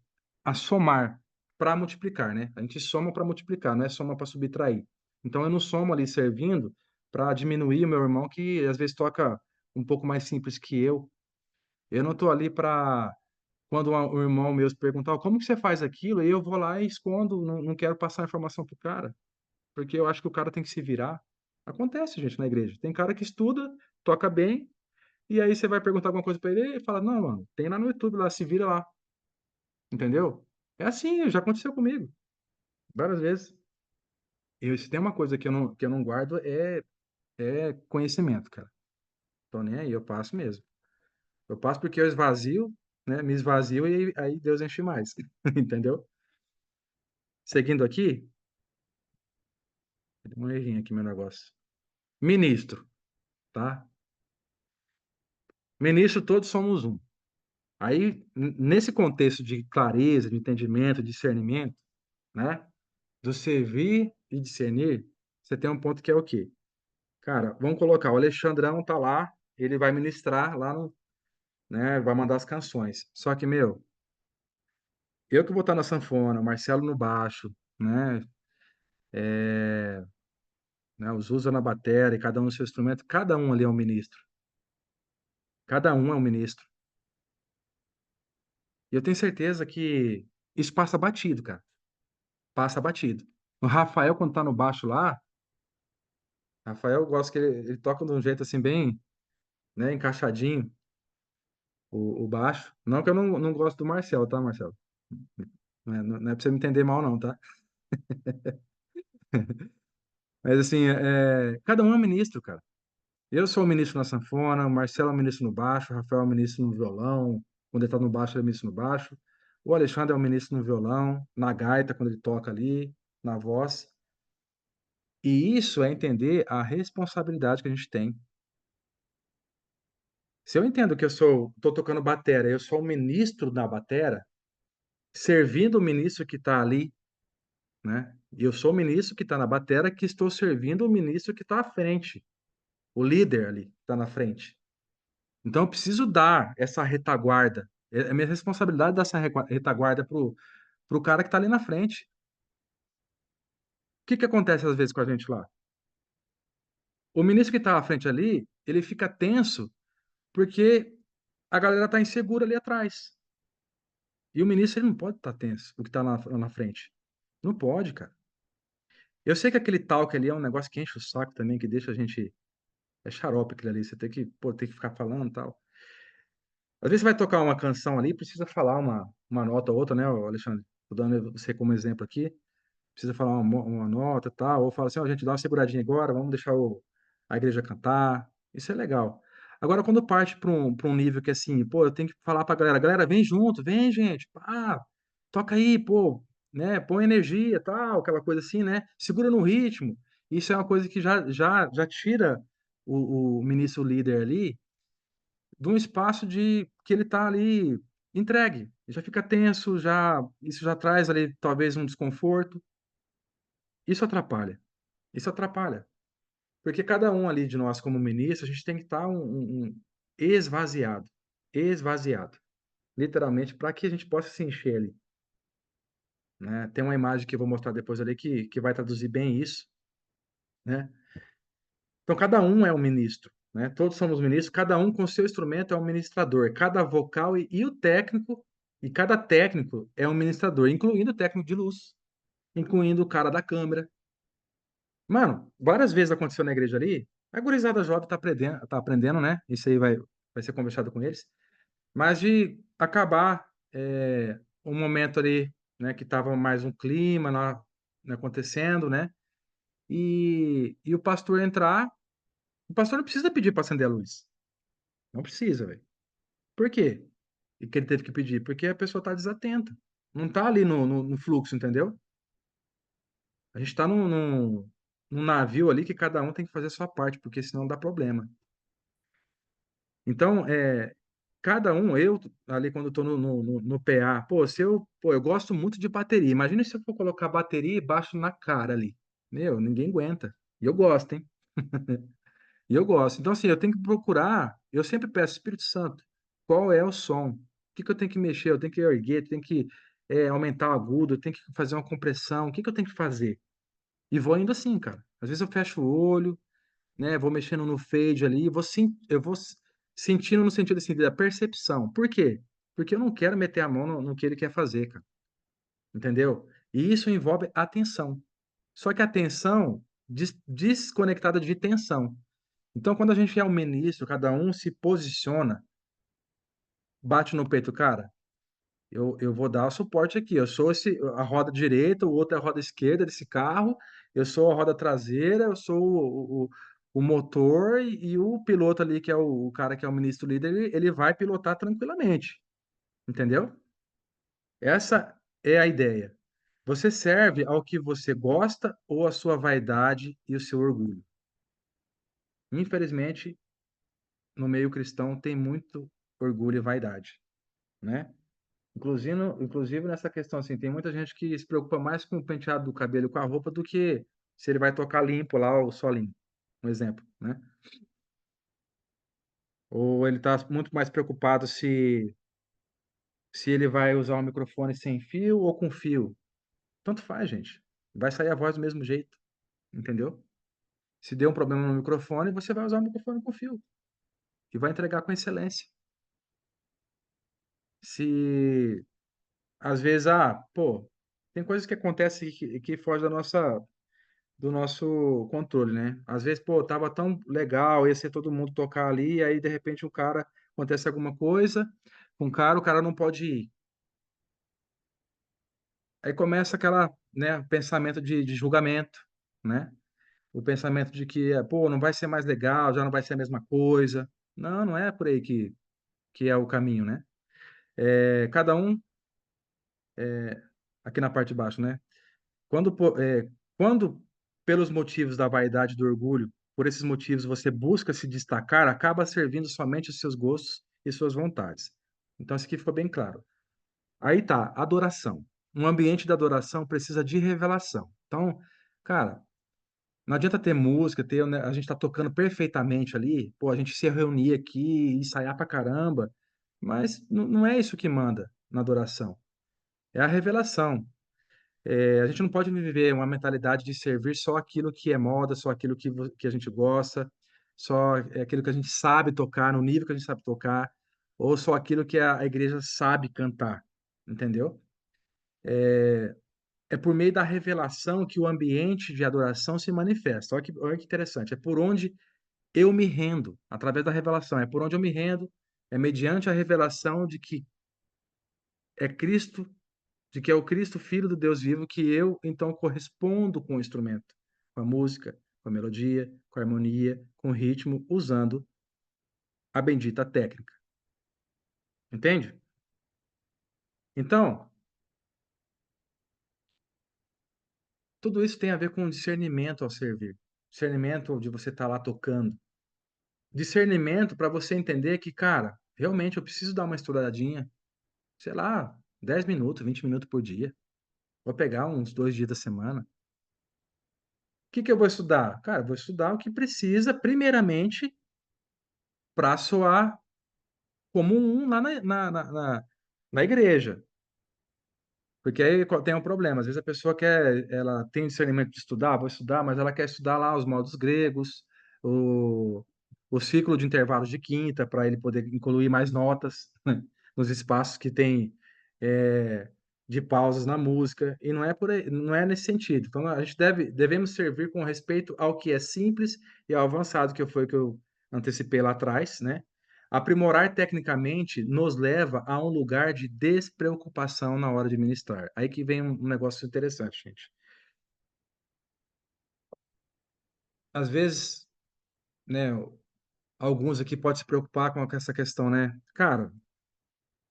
a somar para multiplicar, né? A gente soma para multiplicar, não é soma para subtrair. Então eu não somo ali servindo para diminuir o meu irmão que às vezes toca um pouco mais simples que eu. Eu não estou ali para quando um irmão meu se perguntar como que você faz aquilo, aí eu vou lá e escondo, não quero passar a informação pro cara, porque eu acho que o cara tem que se virar. Acontece, gente, na igreja. Tem cara que estuda, toca bem, e aí você vai perguntar alguma coisa para ele, ele fala: "Não, mano, tem lá no YouTube lá, se vira lá". Entendeu? É assim, já aconteceu comigo várias vezes. Se tem uma coisa que eu não guardo é conhecimento, cara. Tô nem aí, eu passo mesmo. Eu passo porque eu esvazio, né? Me esvazio e aí Deus enche mais. Entendeu? Seguindo aqui, deu um errinho aqui meu negócio. Ministro, tá? Ministro, todos somos um. Aí, nesse contexto de clareza, de entendimento, de discernimento, né? Do servir e discernir, você tem um ponto que é o quê? Cara, vamos colocar, o Alexandrão tá lá, ele vai ministrar lá no, né? Vai mandar as canções. Só que, meu, eu que vou estar na sanfona, o Marcelo no baixo, né? É, né? Os Zusa na bateria, cada um no seu instrumento, cada um ali é um ministro. Cada um é um ministro. E eu tenho certeza que isso passa batido, cara. Passa batido. O Rafael, quando tá no baixo lá, Rafael, eu gosto que ele toca de um jeito assim, bem, né, encaixadinho. o baixo. Não que eu não gosto do Marcelo, tá, Marcelo? Não é pra você me entender mal, não, tá? Mas assim, cada um é um ministro, cara. Eu sou o ministro na sanfona, o Marcelo é o ministro no baixo, o Rafael é o ministro no violão, quando ele tá no baixo, ele é o ministro no baixo. O Alexandre é o ministro no violão, na gaita, quando ele toca ali, na voz. E isso é entender a responsabilidade que a gente tem. Se eu entendo que tô tocando batera, eu sou o ministro da batera, servindo o ministro que está ali, né? E eu sou o ministro que está na batera, que estou servindo o ministro que está à frente, o líder ali, que está na frente. Então eu preciso dar essa retaguarda. É minha responsabilidade dar essa retaguarda pro cara que está ali na frente. O que que acontece às vezes com a gente lá? O ministro que está à frente ali, ele fica tenso porque a galera está insegura ali atrás. E o ministro ele não pode estar tenso, o que está na frente. Não pode, cara. Eu sei que aquele talk ali é um negócio que enche o saco também, que deixa a gente. É xarope aquilo ali. Você tem que, pô, tem que ficar falando e tal. Às vezes você vai tocar uma canção ali, precisa falar uma nota ou outra, né, Alexandre? Tô dando você como exemplo aqui. Precisa falar uma nota e tal. Ou fala assim, ó, gente, dá uma seguradinha agora, vamos deixar a igreja cantar. Isso é legal. Agora, quando parte para um nível que assim, pô, eu tenho que falar pra galera, galera, vem junto, vem, gente, pá, toca aí, pô, né, põe energia, tal, aquela coisa assim, né, segura no ritmo. Isso é uma coisa que já tira o ministro líder ali de um espaço de que ele tá ali entregue. Já fica tenso, isso já traz ali talvez um desconforto. Isso atrapalha. Isso atrapalha. Porque cada um ali de nós, como ministro, a gente tem que estar um esvaziado. Esvaziado. Literalmente, para que a gente possa se encher ali. Né? Tem uma imagem que eu vou mostrar depois ali que vai traduzir bem isso. Né? Então, cada um é um ministro. Né? Todos somos ministros, cada um com seu instrumento é um ministrador. Cada vocal e o técnico, e cada técnico é um ministrador, incluindo o técnico de luz, incluindo o cara da câmera. Mano, várias vezes aconteceu na igreja ali, a gurizada jovem tá aprendendo, né? Isso aí vai ser conversado com eles. Mas de acabar um momento ali, né, que tava mais um clima lá, né, acontecendo, né? E o pastor entrar, o pastor não precisa pedir para acender a luz. Não precisa, velho. Por quê? E que ele teve que pedir? Porque a pessoa tá desatenta. Não tá ali no fluxo, entendeu? A gente tá num navio ali que cada um tem que fazer a sua parte, porque senão dá problema. Então, cada um, eu ali quando eu tô no PA, pô, eu gosto muito de bateria. Imagina se eu for colocar bateria e baixo na cara ali. Meu, ninguém aguenta. E eu gosto, hein? E eu gosto. Então, assim, eu tenho que procurar, eu sempre peço, Espírito Santo, qual é o som? O que que eu tenho que mexer? Eu tenho que erguer, eu tenho que aumentar o agudo, eu tenho que fazer uma compressão, o que que eu tenho que fazer? E vou indo assim, cara. Às vezes eu fecho o olho, né? Vou mexendo no fade ali, eu vou sentindo no sentido assim, da percepção. Por quê? Porque eu não quero meter a mão no que ele quer fazer, cara. Entendeu? E isso envolve atenção. Só que atenção desconectada de tensão. Então, quando a gente é o ministro, cada um se posiciona, bate no peito, cara. Eu vou dar o suporte aqui. Eu sou a roda direita, o outro é a roda esquerda desse carro, eu sou a roda traseira, eu sou o motor e o piloto ali, que é o cara que é o ministro líder, ele vai pilotar tranquilamente. Entendeu? Essa é a ideia. Você serve ao que você gosta ou à sua vaidade e o seu orgulho. Infelizmente, no meio cristão tem muito orgulho e vaidade, né? Inclusive nessa questão, assim, tem muita gente que se preocupa mais com o penteado do cabelo e com a roupa do que se ele vai tocar limpo lá ou solinho. Um exemplo, né? Ou ele está muito mais preocupado se ele vai usar o microfone sem fio ou com fio. Tanto faz, gente. Vai sair a voz do mesmo jeito, entendeu? Se der um problema no microfone, você vai usar o microfone com fio e vai entregar com excelência. Se às vezes, pô, tem coisas que acontecem que foge do nosso controle, né? Às vezes, pô, tava tão legal, ia ser todo mundo tocar ali, e aí de repente o cara acontece alguma coisa com o cara não pode ir. Aí começa aquela, né, pensamento de julgamento, né? O pensamento de que, pô, não vai ser mais legal, já não vai ser a mesma coisa. Não, não é por aí que é o caminho, né? Cada um, aqui na parte de baixo, né? Quando, quando, pelos motivos da vaidade e do orgulho, por esses motivos você busca se destacar, acaba servindo somente os seus gostos e suas vontades. Então, isso aqui ficou bem claro. Aí tá, adoração. Um ambiente de adoração precisa de revelação. Então, cara, não adianta ter música, né, a gente tá tocando perfeitamente ali, pô, a gente se reunir aqui, ensaiar pra caramba, mas não é isso que manda na adoração. É a revelação. A gente não pode viver uma mentalidade de servir só aquilo que é moda, só aquilo que a gente gosta, só aquilo que a gente sabe tocar, no nível que a gente sabe tocar, ou só aquilo que a igreja sabe cantar, entendeu? É por meio da revelação que o ambiente de adoração se manifesta. Olha que interessante. É por onde eu me rendo, através da revelação. É por onde eu me rendo, é mediante a revelação de que é Cristo, de que é o Cristo, Filho do Deus vivo, que eu então correspondo com o instrumento, com a música, com a melodia, com a harmonia, com o ritmo, usando a bendita técnica. Entende? Então, tudo isso tem a ver com discernimento ao servir. Discernimento de você estar lá tocando. Discernimento para você entender que, cara, realmente eu preciso dar uma estudadinha, sei lá, 10 minutos, 20 minutos por dia. Vou pegar uns 2 dias da semana. O que eu vou estudar? Cara, vou estudar o que precisa, primeiramente, para soar como um lá na igreja. Porque aí tem um problema. Às vezes a pessoa ela tem discernimento de estudar, vou estudar, mas ela quer estudar lá os modos gregos, o, o ciclo de intervalos de quinta, para ele poder incluir mais notas nos espaços que tem é, de pausas na música. E não é por aí, não é nesse sentido. Então a gente devemos servir com respeito ao que é simples e ao avançado, que foi o que eu antecipei lá atrás, né? Aprimorar tecnicamente nos leva a um lugar de despreocupação na hora de ministrar. Aí que vem um negócio interessante, gente. Às vezes, né, alguns aqui podem se preocupar com essa questão, né? Cara,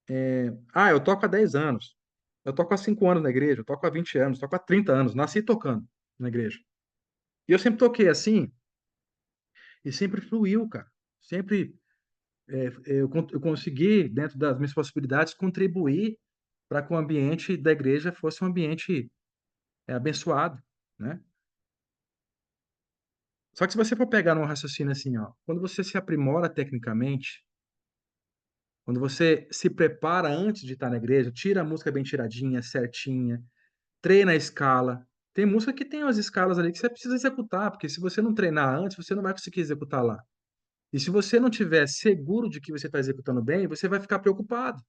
eu toco há 10 anos, eu toco há 5 anos na igreja, eu toco há 20 anos, toco há 30 anos, nasci tocando na igreja. E eu sempre toquei assim, e sempre fluiu, cara. Sempre eu consegui, dentro das minhas possibilidades, contribuir para que o ambiente da igreja fosse um ambiente abençoado, né? Só que se você for pegar num raciocínio assim, ó, quando você se aprimora tecnicamente, quando você se prepara antes de estar na igreja, tira a música bem tiradinha, certinha, treina a escala. Tem música que tem as escalas ali que você precisa executar, porque se você não treinar antes, você não vai conseguir executar lá. E se você não tiver seguro de que você está executando bem, você vai ficar preocupado.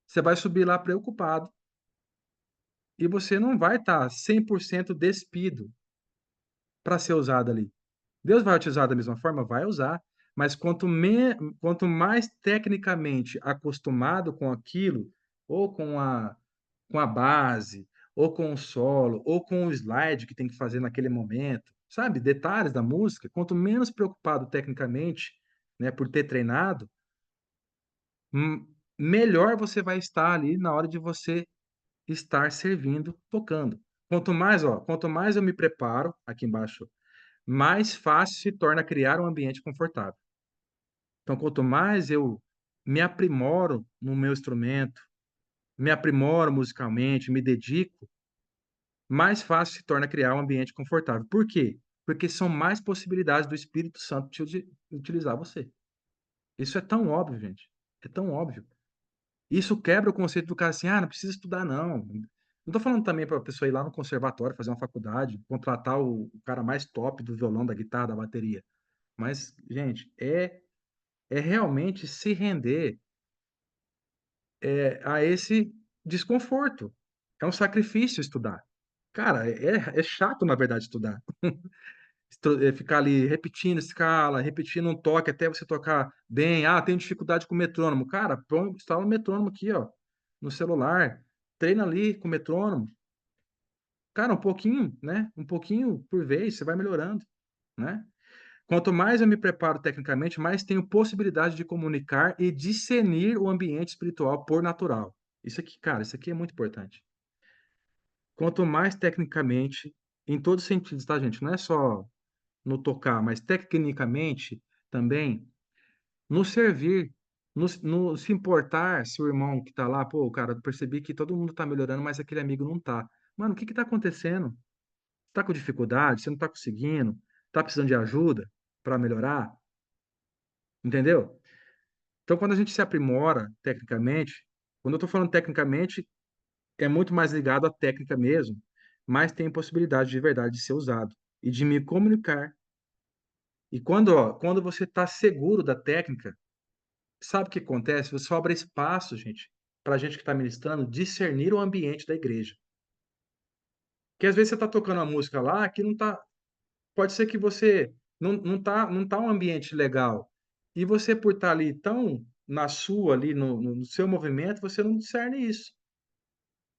Você vai subir lá preocupado e você não vai estar 100% despido para ser usado ali. Deus vai te usar da mesma forma? Vai usar, mas quanto mais tecnicamente acostumado com aquilo, ou com a base, ou com o solo, ou com o slide que tem que fazer naquele momento, sabe? Detalhes da música, quanto menos preocupado tecnicamente, né, por ter treinado, melhor você vai estar ali na hora de você estar servindo, tocando. Quanto mais eu me preparo, aqui embaixo mais fácil se torna criar um ambiente confortável. Então, quanto mais eu me aprimoro no meu instrumento, me aprimoro musicalmente, me dedico, mais fácil se torna criar um ambiente confortável. Por quê? Porque são mais possibilidades do Espírito Santo de utilizar você. Isso é tão óbvio, gente. É tão óbvio. Isso quebra o conceito do cara assim, não precisa estudar, não. Não estou falando também para a pessoa ir lá no conservatório, fazer uma faculdade, contratar o cara mais top do violão, da guitarra, da bateria. Mas, gente, é realmente se render a esse desconforto. É um sacrifício estudar. Cara, é chato, na verdade, estudar. ficar ali repetindo escala, repetindo um toque até você tocar bem. Ah, tenho dificuldade com o metrônomo. Cara, instala o metrônomo aqui, ó, no celular. Treina ali com o metrônomo. Cara, um pouquinho, né? Um pouquinho por vez, você vai melhorando, né? Quanto mais eu me preparo tecnicamente, mais tenho possibilidade de comunicar e discernir o ambiente espiritual por natural. Isso aqui, cara, isso aqui é muito importante. Quanto mais tecnicamente, em todos os sentidos, tá, gente? Não é só no tocar, mas tecnicamente também no servir, no se importar se o irmão que tá lá, pô, cara, eu percebi que todo mundo tá melhorando, mas aquele amigo não tá. Mano, o que que tá acontecendo? Tá com dificuldade? Você não tá conseguindo? Tá precisando de ajuda para melhorar? Entendeu? Então, quando a gente se aprimora tecnicamente, quando eu tô falando tecnicamente, é muito mais ligado à técnica mesmo, mas tem possibilidade de verdade de ser usado e de me comunicar. E quando você está seguro da técnica, sabe o que acontece? Você sobra espaço, gente, para a gente que está ministrando discernir o ambiente da igreja. Que às vezes você está tocando uma música lá que não tá. Pode ser que você não tá um ambiente legal. E você, por estar ali tão na sua, ali no seu movimento, você não discerne isso.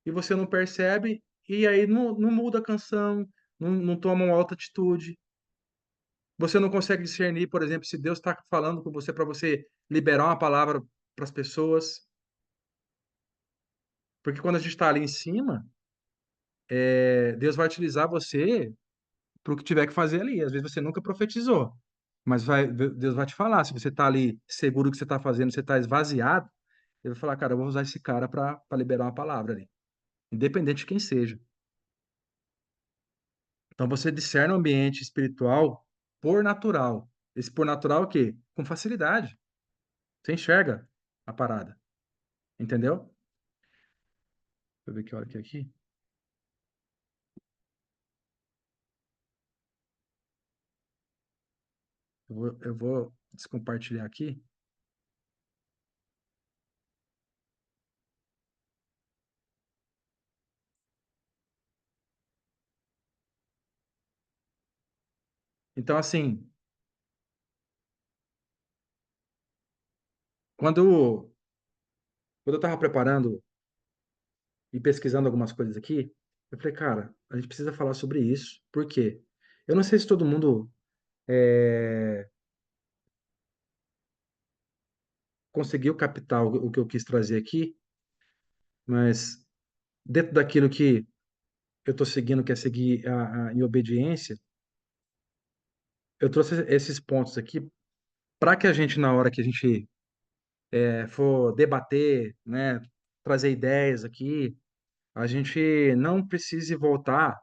E você não percebe, e aí não muda a canção, não toma uma alta atitude. Você não consegue discernir, por exemplo, se Deus está falando com você para você liberar uma palavra para as pessoas. Porque quando a gente está ali em cima, Deus vai utilizar você para o que tiver que fazer ali. Às vezes você nunca profetizou, mas Deus vai te falar. Se você está ali seguro do que você está fazendo, você está esvaziado, Ele vai falar, cara, eu vou usar esse cara para liberar uma palavra ali, independente de quem seja. Então você discerne o ambiente espiritual por natural. Esse por natural é o quê? Com facilidade. Você enxerga a parada. Entendeu? Deixa eu ver que hora que é aqui. Eu vou descompartilhar aqui. Então, assim, quando, quando eu estava preparando e pesquisando algumas coisas aqui, eu falei, cara, a gente precisa falar sobre isso. Por quê? Eu não sei se todo mundo conseguiu captar o que eu quis trazer aqui, mas dentro daquilo que eu estou seguindo, que é seguir em obediência, eu trouxe esses pontos aqui para que a gente, na hora que a gente for debater, né, trazer ideias aqui, a gente não precise voltar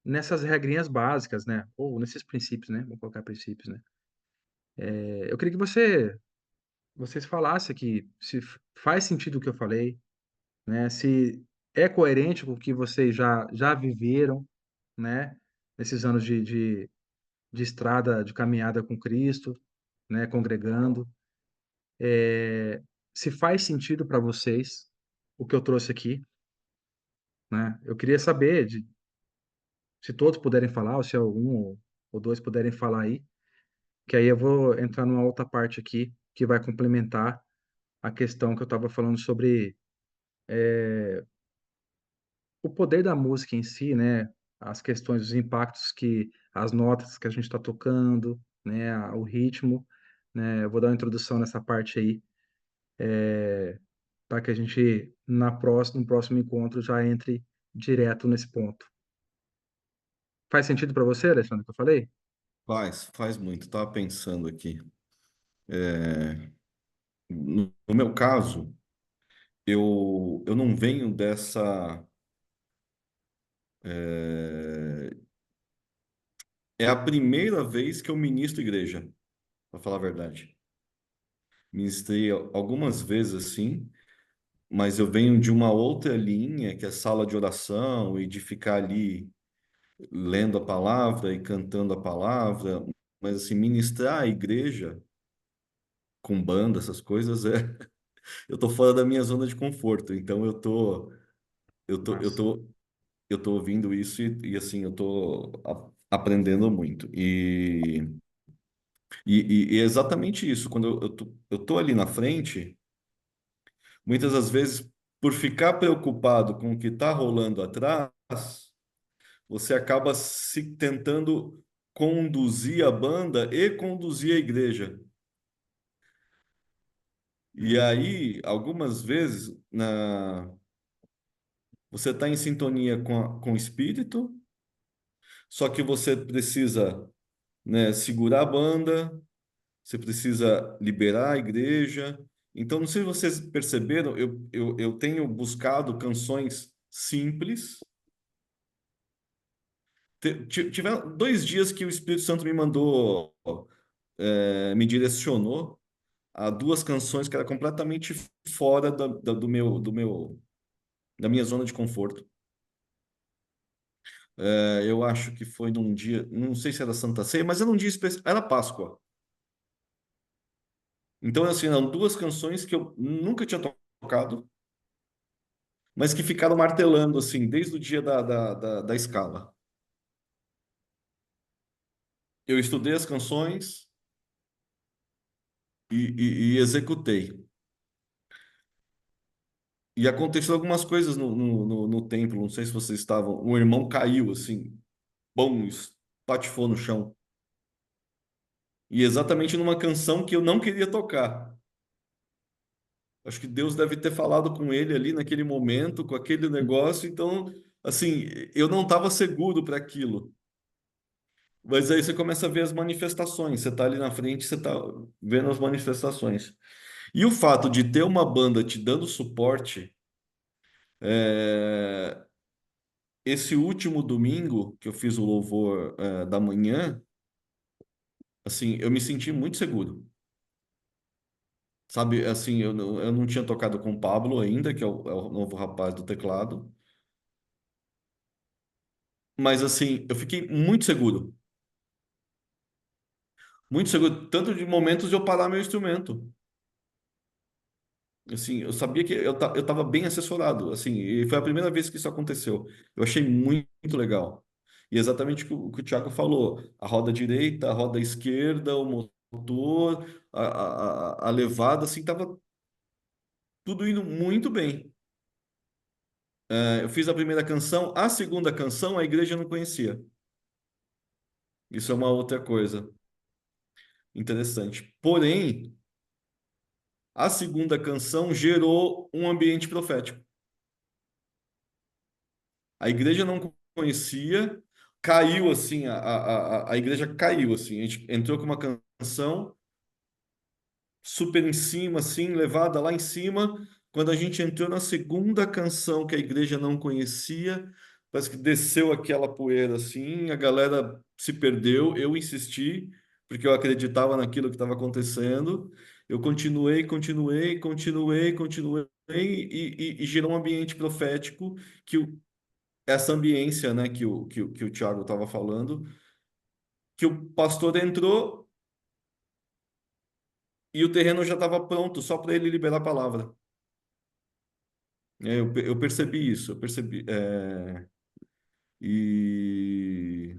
nessas regrinhas básicas, né? Ou nesses princípios, né? Vou colocar princípios, né? Eu queria que vocês falassem aqui se faz sentido o que eu falei, né? Se é coerente com o que vocês já viveram, né? Nesses anos de estrada, de caminhada com Cristo, né? Congregando. Se faz sentido para vocês o que eu trouxe aqui, né? Eu queria saber se todos puderem falar, ou se algum ou dois puderem falar aí, que aí eu vou entrar numa outra parte aqui que vai complementar a questão que eu estava falando sobre o poder da música em si, né? As questões, os impactos que as notas que a gente está tocando, né? O ritmo, né? Eu vou dar uma introdução nessa parte aí, para que a gente no próximo encontro já entre direto nesse ponto. Faz sentido para você, Alexandre, o que eu falei? Faz muito. Tava pensando aqui. No meu caso, eu não venho dessa. É a primeira vez que eu ministro igreja, para falar a verdade. Ministrei algumas vezes assim, mas eu venho de uma outra linha, que é sala de oração e de ficar ali lendo a palavra e cantando a palavra. Mas assim, ministrar a igreja com banda, essas coisas, eu tô fora da minha zona de conforto. Então eu tô, eu Massa. tô, eu tô ouvindo isso e assim, eu tô aprendendo muito. E é exatamente isso. Quando eu tô ali na frente, muitas das vezes, por ficar preocupado com o que está rolando atrás, você acaba se tentando conduzir a banda e conduzir a igreja. E aí, algumas vezes, você está em sintonia com o espírito, só que você precisa, né, segurar a banda, você precisa liberar a igreja. Então, não sei se vocês perceberam, eu tenho buscado canções simples. Tiveram 2 dias que o Espírito Santo me mandou, me direcionou a duas canções que eram completamente fora da minha zona de conforto. Eu acho que foi num dia, não sei se era Santa Ceia, mas era um dia especial, era Páscoa. Então, assim, eram duas canções que eu nunca tinha tocado, mas que ficaram martelando, assim, desde o dia da escala. Eu estudei as canções e executei. E aconteceu algumas coisas no templo, não sei se vocês estavam. Um irmão caiu, assim, bom, espatifou no chão. E exatamente numa canção que eu não queria tocar. Acho que Deus deve ter falado com ele ali naquele momento, com aquele negócio. Então, assim, eu não estava seguro para aquilo. Mas aí você começa a ver as manifestações. Você está ali na frente, você está vendo as manifestações. E o fato de ter uma banda te dando suporte, é, esse último domingo que eu fiz o louvor, da manhã, assim, eu me senti muito seguro. Sabe, assim, eu não tinha tocado com o Pablo ainda, que é o novo rapaz do teclado. Mas, assim, eu fiquei muito seguro. Muito seguro, tanto de momentos de eu parar meu instrumento. Assim, eu sabia que eu estava bem assessorado, assim, e foi a primeira vez que isso aconteceu. Eu achei muito legal. E exatamente o que o Thiago falou, a roda direita, a roda esquerda, o motor, a levada, assim, estava tudo indo muito bem. Eu fiz a primeira canção, a segunda canção a igreja não conhecia. Isso é uma outra coisa interessante. Porém, a segunda canção gerou um ambiente profético. A igreja não conhecia, caiu assim, a igreja caiu assim. A gente entrou com uma canção super em cima, assim, levada lá em cima. Quando a gente entrou na segunda canção que a igreja não conhecia, parece que desceu aquela poeira assim, a galera se perdeu. Eu insisti, porque eu acreditava naquilo que estava acontecendo. Eu continuei, e gerou um ambiente profético que essa ambiência, né, que o Thiago estava falando, que o pastor entrou e o terreno já estava pronto, só para ele liberar a palavra. Eu percebi isso, eu percebi. E,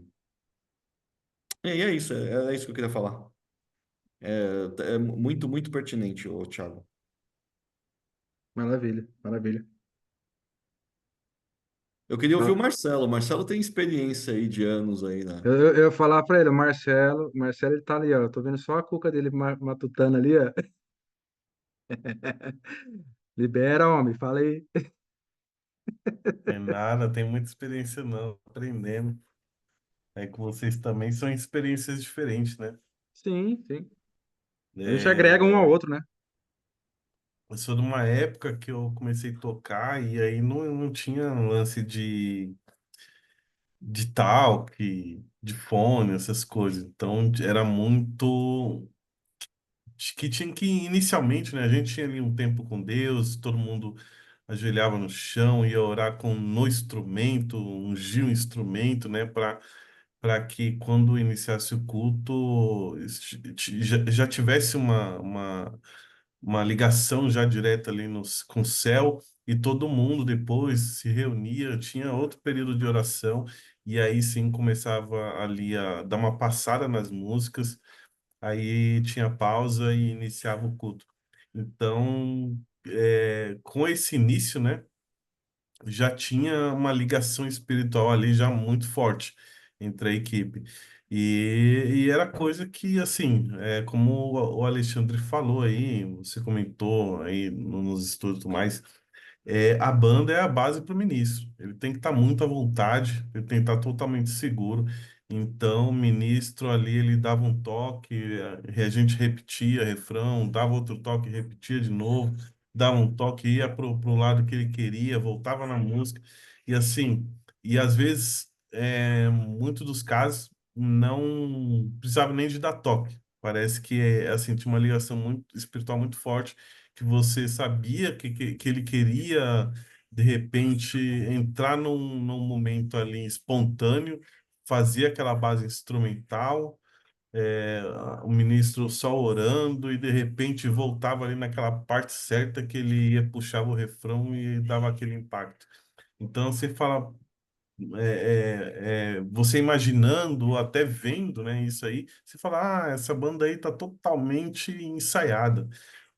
e é isso, é isso que eu queria falar. É muito, muito pertinente, o Thiago. Maravilha, maravilha. Eu queria ouvir o Tá. Marcelo. O Marcelo tem experiência aí de anos aí, né? Eu ia falar pra ele, o Marcelo, ele tá ali, ó. Eu tô vendo só a cuca dele matutando ali, ó. Libera, homem, fala aí. Tem nada, tem muita experiência não, aprendendo. É que vocês também são experiências diferentes, né? Sim, sim. A gente agrega um ao É, outro, né? eu sou de uma época que eu comecei a tocar e aí não tinha um lance de talk, de fone, essas coisas. Então era muito. Que tinha que, inicialmente, né? A gente tinha ali um tempo com Deus, todo mundo ajoelhava no chão, ia orar no instrumento, ungir o instrumento, né? Para que quando iniciasse o culto já tivesse uma ligação já direta ali com o céu, e todo mundo depois se reunia, tinha outro período de oração, e aí sim começava ali a dar uma passada nas músicas, aí tinha pausa e iniciava o culto. Então, com esse início, né, já tinha uma ligação espiritual ali já muito forte entre a equipe. E era coisa que, assim, como o Alexandre falou aí, você comentou aí nos estudos e tudo mais, a banda é a base para o ministro. Ele tem que estar muito à vontade, ele tem que estar totalmente seguro. Então, o ministro ali, ele dava um toque, a gente repetia refrão, dava outro toque, repetia de novo, dava um toque, ia pro lado que ele queria, voltava na música. E assim, e às vezes, muitos dos casos, não precisava nem de dar toque. Parece que assim, tinha uma ligação muito espiritual muito forte que você sabia que ele queria, de repente, entrar num momento ali espontâneo, fazia aquela base instrumental, é, o ministro só orando, e de repente voltava ali naquela parte certa que ele ia puxar o refrão e dava aquele impacto. Então você fala, você imaginando, ou até vendo, né, isso aí, você fala, essa banda aí tá totalmente ensaiada.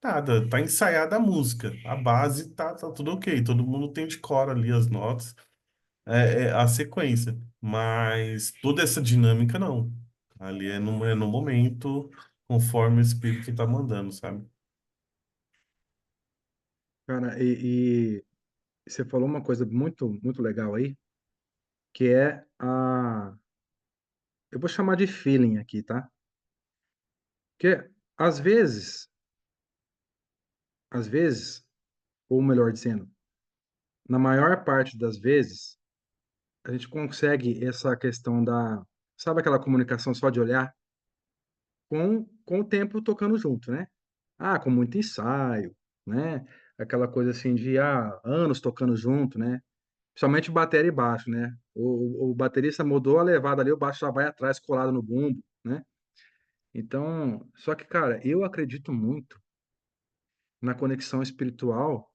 Nada, tá ensaiada a música, a base tá tudo ok, todo mundo tem de cor ali as notas, a sequência, mas toda essa dinâmica não. Ali é no momento, conforme o espírito tá mandando, sabe? Cara, e você falou uma coisa muito, muito legal aí, que é eu vou chamar de feeling aqui, tá? Porque às vezes, ou melhor dizendo, na maior parte das vezes, a gente consegue essa questão sabe aquela comunicação só de olhar? Com o tempo tocando junto, né? Com muito ensaio, né? Aquela coisa assim de anos tocando junto, né? Principalmente bateria e baixo, né? O baterista mudou a levada ali, o baixo já vai atrás colado no bumbo, né? Então, só que, cara, eu acredito muito na conexão espiritual,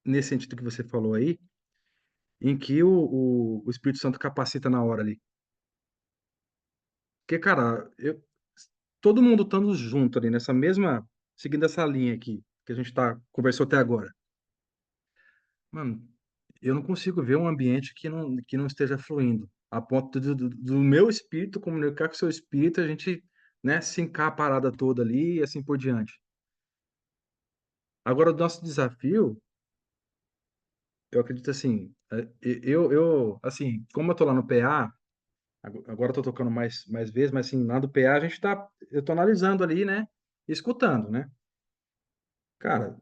nesse sentido que você falou aí, em que o Espírito Santo capacita na hora ali. Porque, cara, todo mundo estando junto ali nessa mesma, seguindo essa linha aqui que a gente conversou até agora. Mano, eu não consigo ver um ambiente que não esteja fluindo, a ponto do meu espírito comunicar com o seu espírito, a gente, né, sincar a parada toda ali e assim por diante. Agora, o nosso desafio, eu acredito assim, assim, como eu tô lá no PA, agora eu tô tocando mais vezes, mas assim, lá do PA eu tô analisando ali, né, e escutando, né? Cara,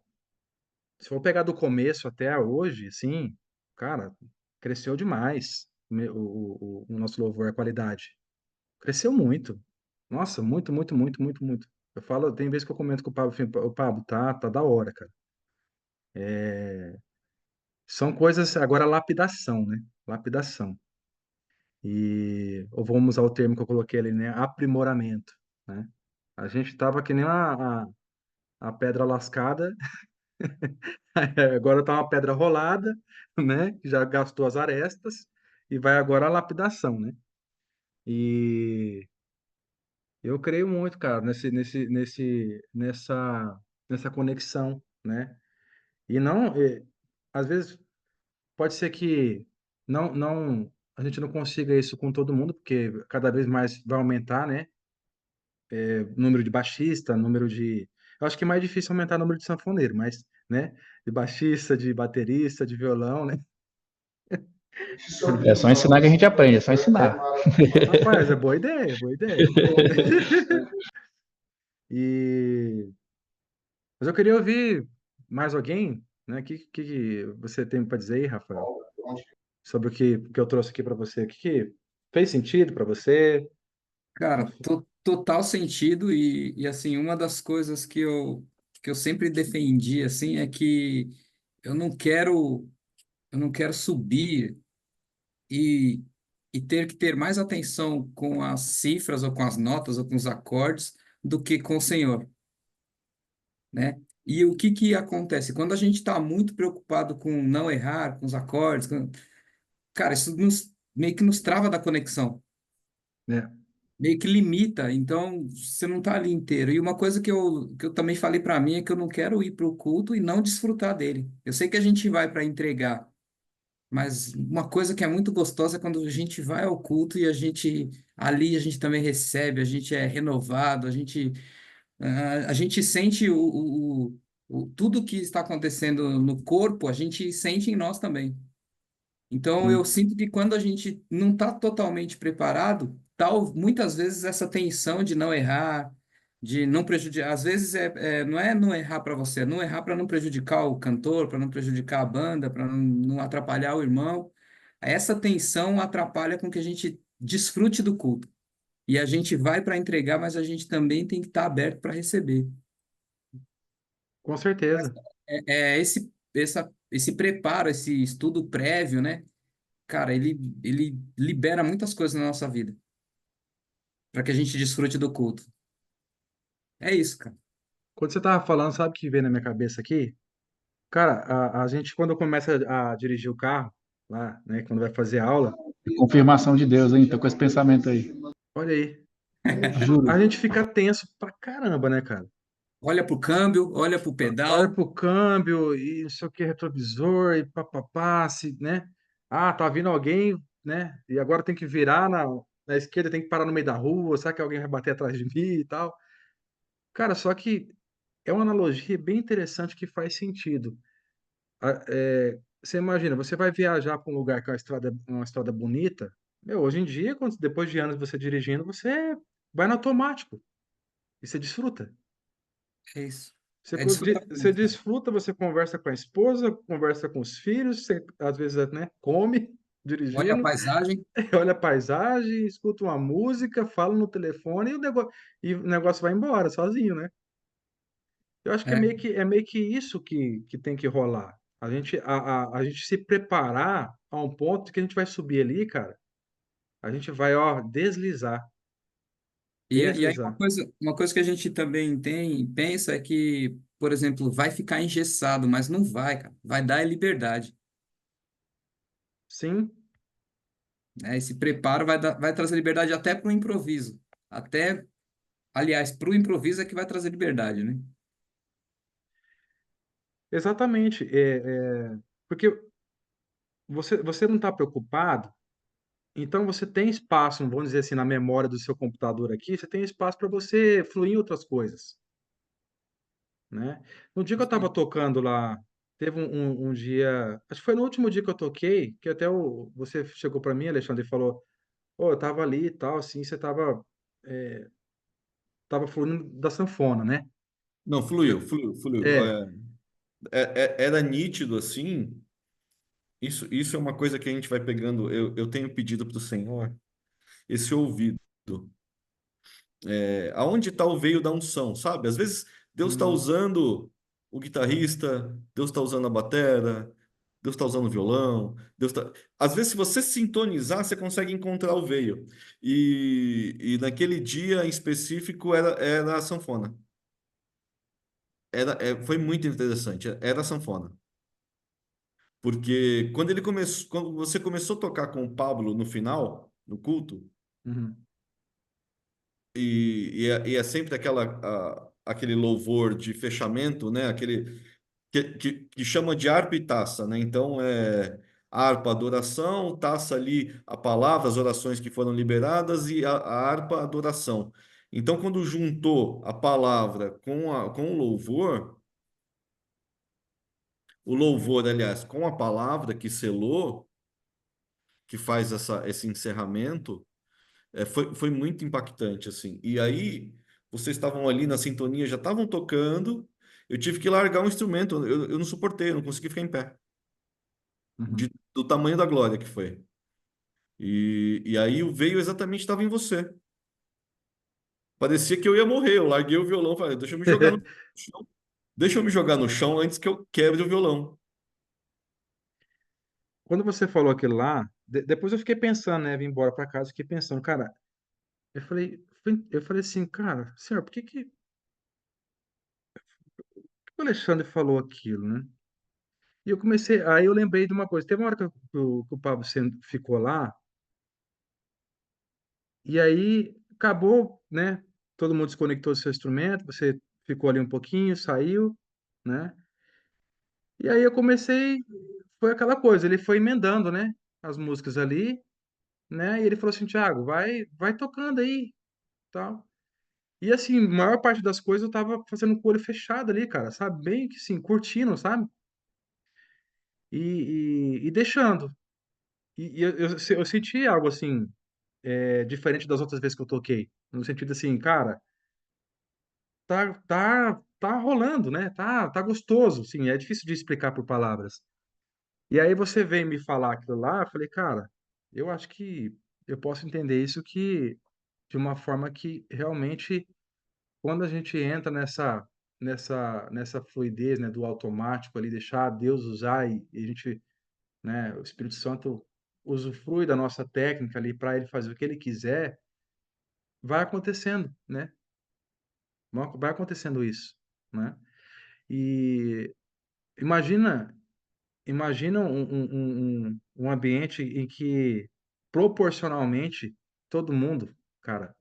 se for pegar do começo até hoje, assim, cara, cresceu demais o nosso louvor, a qualidade. Cresceu muito. Nossa, muito, muito, muito, muito, muito. Eu falo, tem vezes que eu comento com o Pablo, assim, o Pablo, tá da hora, cara. São coisas, agora lapidação, né? Lapidação. Ou vamos usar o termo que eu coloquei ali, né? Aprimoramento, né? A gente tava que nem a pedra lascada. Agora tá uma pedra rolada, né? Que já gastou as arestas e vai agora a lapidação, né? E eu creio muito, cara, nessa conexão, né? E não, às vezes pode ser que a gente não consiga isso com todo mundo, porque cada vez mais vai aumentar, né? Número de baixista, eu acho que é mais difícil aumentar o número de sanfoneiro, mas, né? De baixista, de baterista, de violão, né? É só ensinar que a gente aprende, é só ensinar. Rapaz, é boa ideia, boa ideia. E... Mas eu queria ouvir mais alguém, né? O que você tem para dizer aí, Rafael, sobre o que eu trouxe aqui para você? O que fez sentido para você? Cara, total sentido e assim, uma das coisas que eu sempre defendi, assim, é que eu não quero, eu não quero subir e, e ter que ter mais atenção com as cifras ou com as notas ou com os acordes do que com o Senhor. né? E o que que acontece? Quando a gente está muito preocupado com não errar, com os acordes, cara, isso meio que nos trava da conexão, né? meio que limita, então você não está ali inteiro. E uma coisa que eu também falei para mim é que eu não quero ir para o culto e não desfrutar dele. Eu sei que a gente vai para entregar, mas uma coisa que é muito gostosa é quando a gente vai ao culto e ali a gente também recebe, a gente é renovado, a gente sente tudo que está acontecendo no corpo, a gente sente em nós também. Então, eu Sim. sinto que quando a gente não está totalmente preparado, muitas vezes essa tensão de não errar, de não prejudicar, às vezes não é não errar para você, é não errar para não prejudicar o cantor, para não prejudicar a banda, para não atrapalhar o irmão. Essa tensão atrapalha com que a gente desfrute do culto. E a gente vai para entregar, mas a gente também tem que estar aberto para receber. Com certeza. Esse preparo, esse estudo prévio, né? Cara, ele libera muitas coisas na nossa vida para que a gente desfrute do culto. É isso, cara. Quando você tava falando, sabe o que veio na minha cabeça aqui? Cara, a gente, quando começa a dirigir o carro, lá, né, quando vai fazer aula, Confirmação de Deus, hein? Tô com esse pensamento aí. olha aí, Juro. a gente fica tenso pra caramba, né, cara? Olha pro câmbio, olha pro Olha pedal. pro câmbio e não sei o que, retrovisor e papapá, se, né? Ah, tá vindo alguém, né? E agora tem que virar na esquerda, tem que parar no meio da rua, será que alguém vai bater atrás de mim e tal? Cara, só que é uma analogia bem interessante que faz sentido. Você imagina, você vai viajar para um lugar que é uma estrada bonita. Meu, hoje em dia, depois de anos você dirigindo, você vai no automático e você desfruta. É isso. Você, É desfrutar você muito, cara. desfruta, você conversa com a esposa, conversa com os filhos, você às vezes, né, come Olha a dirigindo, paisagem. olha a paisagem, escuta uma música, fala no telefone e o negócio vai embora sozinho, né? Eu acho que É. é meio que isso que tem que rolar. A gente se preparar a um ponto que a gente vai subir ali, cara. A gente vai, ó, deslizar, E aí deslizar. uma coisa que a gente também pensa é que, por exemplo, vai ficar engessado, mas não vai, cara. Vai dar liberdade, Sim, né? Esse preparo vai trazer liberdade até para o improviso. Aliás, para o improviso é que vai trazer liberdade, né? exatamente. Porque você não está preocupado, então você tem espaço, vamos dizer assim, na memória do seu computador aqui, você tem espaço para você fluir em outras coisas, né? No dia que eu Isso estava aí. tocando lá, teve um dia, acho que foi no último dia que eu toquei, que até você chegou para mim, Alexandre, e falou: "Pô, eu tava ali e tal, assim, você tava fluindo da sanfona, né?" Não, fluiu, fluiu, fluiu. É, Era nítido assim. Isso é uma coisa que a gente vai pegando. Eu tenho pedido para o Senhor esse ouvido. Aonde está o veio da unção, sabe? Às vezes Deus está hum, usando o guitarrista, Deus está usando a batera, Deus está usando o violão, Deus tá... Às vezes, se você sintonizar, você consegue encontrar o veio. E naquele dia em específico era a sanfona. Foi muito interessante. Era a sanfona. Porque quando você começou a tocar com o Pablo no final, no culto, uhum. e é sempre aquele louvor de fechamento, né? Aquele que chama de harpa e taça, né? Então harpa, adoração, taça ali a palavra, as orações que foram liberadas e a harpa, adoração. Então, quando juntou a palavra com o louvor, aliás, com a palavra que selou, que faz esse encerramento, foi muito impactante, assim. E aí, vocês estavam ali na sintonia, já estavam tocando, eu tive que largar um instrumento, eu não suportei, eu não consegui ficar em pé, Uhum. do tamanho da glória que foi. E aí o veio exatamente estava em você. Parecia que eu ia morrer, eu larguei o violão, falei, deixa eu me jogar no chão, deixa eu me jogar no chão antes que eu quebre o violão. Quando você falou aquilo lá, depois eu fiquei pensando, né? Vim embora para casa, fiquei pensando, cara, eu falei assim, cara, senhor, por que que o Alexandre falou aquilo, né? E eu comecei, aí eu lembrei de uma coisa. Teve uma hora que o Pablo ficou lá, e aí acabou, né? Todo mundo desconectou do seu instrumento, você ficou ali um pouquinho, saiu, né? E aí eu comecei, foi aquela coisa, ele foi emendando, né? As músicas ali, né? E ele falou assim, Thiago, vai tocando aí, tal. E assim, a maior parte das coisas eu tava fazendo com o olho fechado ali, cara, sabe? Bem que assim, curtindo, sabe? E deixando. Eu senti algo assim, diferente das outras vezes que eu toquei. No sentido assim, cara, tá rolando, né? Tá gostoso, sim. É difícil de explicar por palavras. E aí você vem me falar aquilo lá, eu falei, cara, eu acho que eu posso entender isso que de uma forma que realmente quando a gente entra nessa fluidez, né, do automático ali, deixar Deus usar e a gente, né, o Espírito Santo usufrui da nossa técnica ali para ele fazer o que ele quiser, vai acontecendo, né? Vai acontecendo isso, né? E imagina, imagina um ambiente em que proporcionalmente todo mundo, cara,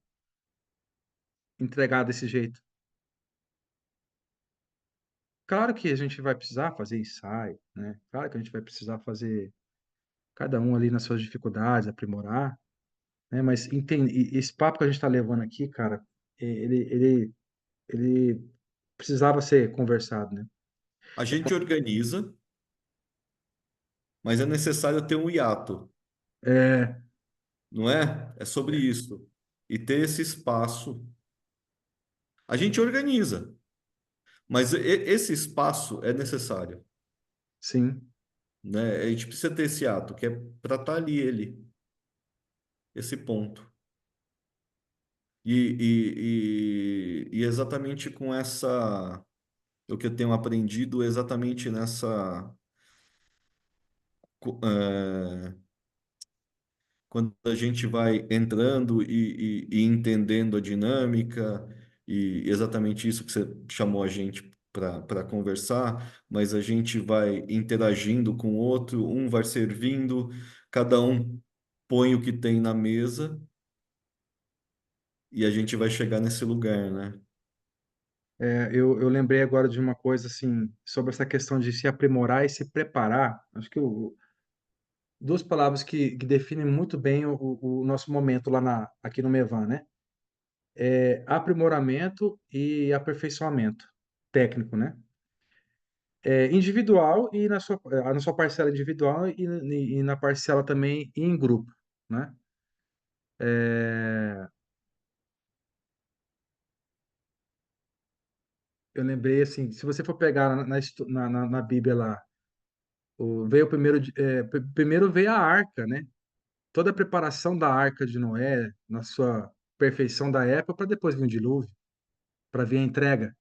entregar desse jeito. Claro que a gente vai precisar fazer ensaio, né? Claro que a gente vai precisar fazer cada um ali nas suas dificuldades, aprimorar, né? Mas esse papo que a gente está levando aqui, cara, ele precisava ser conversado, né? A gente organiza, mas é necessário ter um hiato, É, não é? É sobre isso. E ter esse espaço. A gente organiza, mas esse espaço é necessário, sim. né? A gente precisa ter esse ato, que é para estar ali ele, esse ponto. E exatamente com essa, o que eu tenho aprendido exatamente nessa, quando a gente vai entrando e entendendo a dinâmica, e exatamente isso que você chamou a gente para conversar, mas a gente vai interagindo com o outro, um vai servindo, cada um põe o que tem na mesa e a gente vai chegar nesse lugar, né? Eu lembrei agora de uma coisa assim, sobre essa questão de se aprimorar e se preparar. Acho que duas palavras que definem muito bem o nosso momento lá aqui no Mevan, né? Aprimoramento e aperfeiçoamento técnico, né? Individual e na sua parcela individual e na parcela também em grupo, né? É, eu lembrei assim, se você for pegar na Bíblia lá, veio primeiro, primeiro veio a arca, né? Toda a preparação da arca de Noé, na sua perfeição da época, para depois vir o dilúvio, para vir a entrega.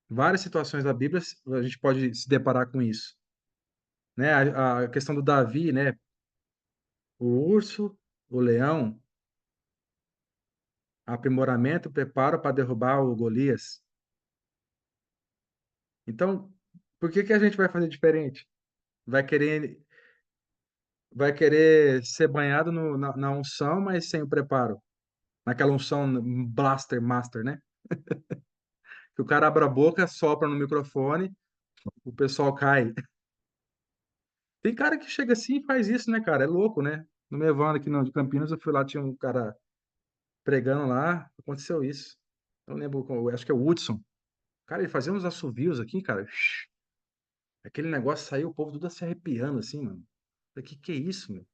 Várias situações da Bíblia a gente pode se deparar com isso, né? A questão do Davi, né? O urso, o leão, aprimoramento, preparo para derrubar o Golias. Então, por que que a gente vai fazer diferente? Vai querer, vai querer ser banhado na unção, mas sem o preparo. Naquela unção blaster master, né? Que o cara abre a boca, sopra no microfone, o pessoal cai. Tem cara que chega assim e faz isso, né, cara? É louco, né? No meu van aqui de Campinas, eu fui lá, tinha um cara pregando lá, aconteceu isso. Eu não lembro, eu acho que é o Hudson. Cara, ele fazia uns assovios aqui, cara. Aquele negócio saiu, o povo tudo se arrepiando, assim, mano. Falei, que é isso, meu?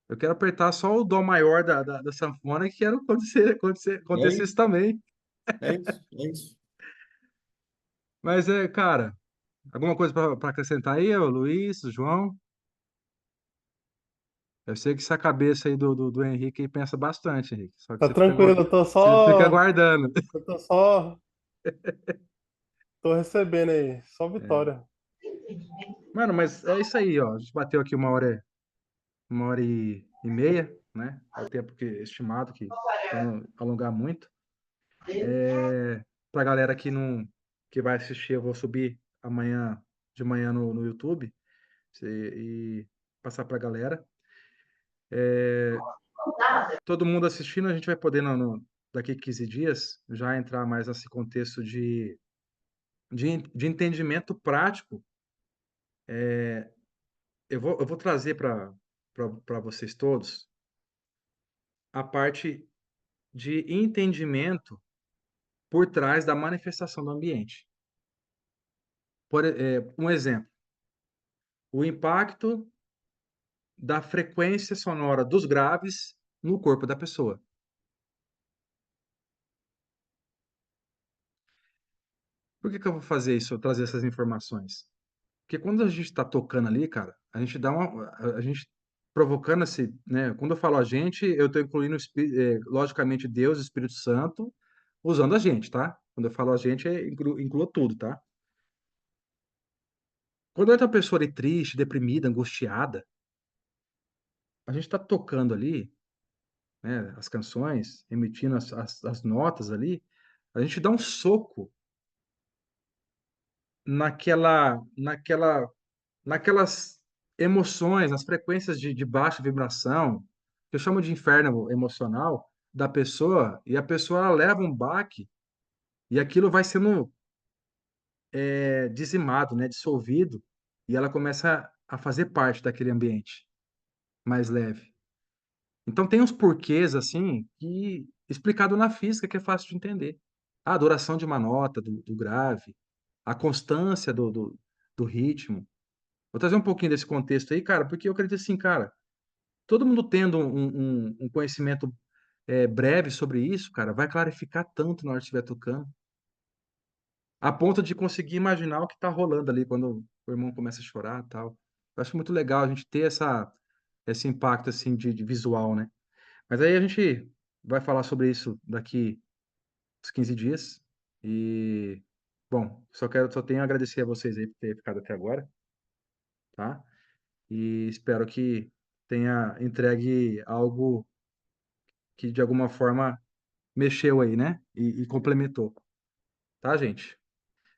Eu quero apertar só o dó maior da sanfona que quero É acontecer isso isso, também. é isso, é isso. Mas cara, alguma coisa para acrescentar aí, ô Luiz, o João? Eu sei que essa cabeça aí do Henrique aí pensa bastante, Henrique. Só que Tá tranquilo, você fica aguardando. eu tô só, tô recebendo aí, só vitória. Mano, mas é isso aí, ó. A gente bateu aqui uma hora e meia, né? É o tempo estimado que para não alongar muito. Pra galera que não, que vai assistir, eu vou subir amanhã de manhã no YouTube e passar pra galera. Todo mundo assistindo, a gente vai poder, daqui 15 dias, já entrar mais nesse contexto de entendimento prático. Eu vou trazer para vocês todos a parte de entendimento por trás da manifestação do ambiente. Um exemplo, o impacto da frequência sonora dos graves no corpo da pessoa. Por que que eu vou fazer isso, trazer essas informações? Porque quando a gente está tocando ali, cara, a gente dá a gente provocando esse, né? Quando eu falo a gente, eu estou incluindo, logicamente, Deus, Espírito Santo, usando a gente, tá? Quando eu falo a gente, incluo tudo, tá? Quando entra uma pessoa ali triste, deprimida, angustiada, a gente está tocando ali, né? As canções, emitindo as notas ali, a gente dá um soco naquela naquelas emoções, nas frequências de baixa vibração, que eu chamo de inferno emocional da pessoa, e a pessoa ela leva um baque e aquilo vai sendo dizimado, né, dissolvido, e ela começa a fazer parte daquele ambiente mais leve. Então tem uns porquês assim que explicado na física que é fácil de entender. A adoração de uma nota, do grave, a constância do ritmo. Vou trazer um pouquinho desse contexto aí, cara, porque eu acredito assim, cara, todo mundo tendo um conhecimento breve sobre isso, cara, vai clarificar tanto na hora que estiver tocando, a ponto de conseguir imaginar o que tá rolando ali quando o irmão começa a chorar e tal. Eu acho muito legal a gente ter esse impacto, assim, de visual, né? Mas aí a gente vai falar sobre isso daqui uns 15 dias. E, bom, só tenho a agradecer a vocês aí por terem ficado até agora, tá? E espero que tenha entregue algo que de alguma forma mexeu aí, né? E complementou. Tá, gente?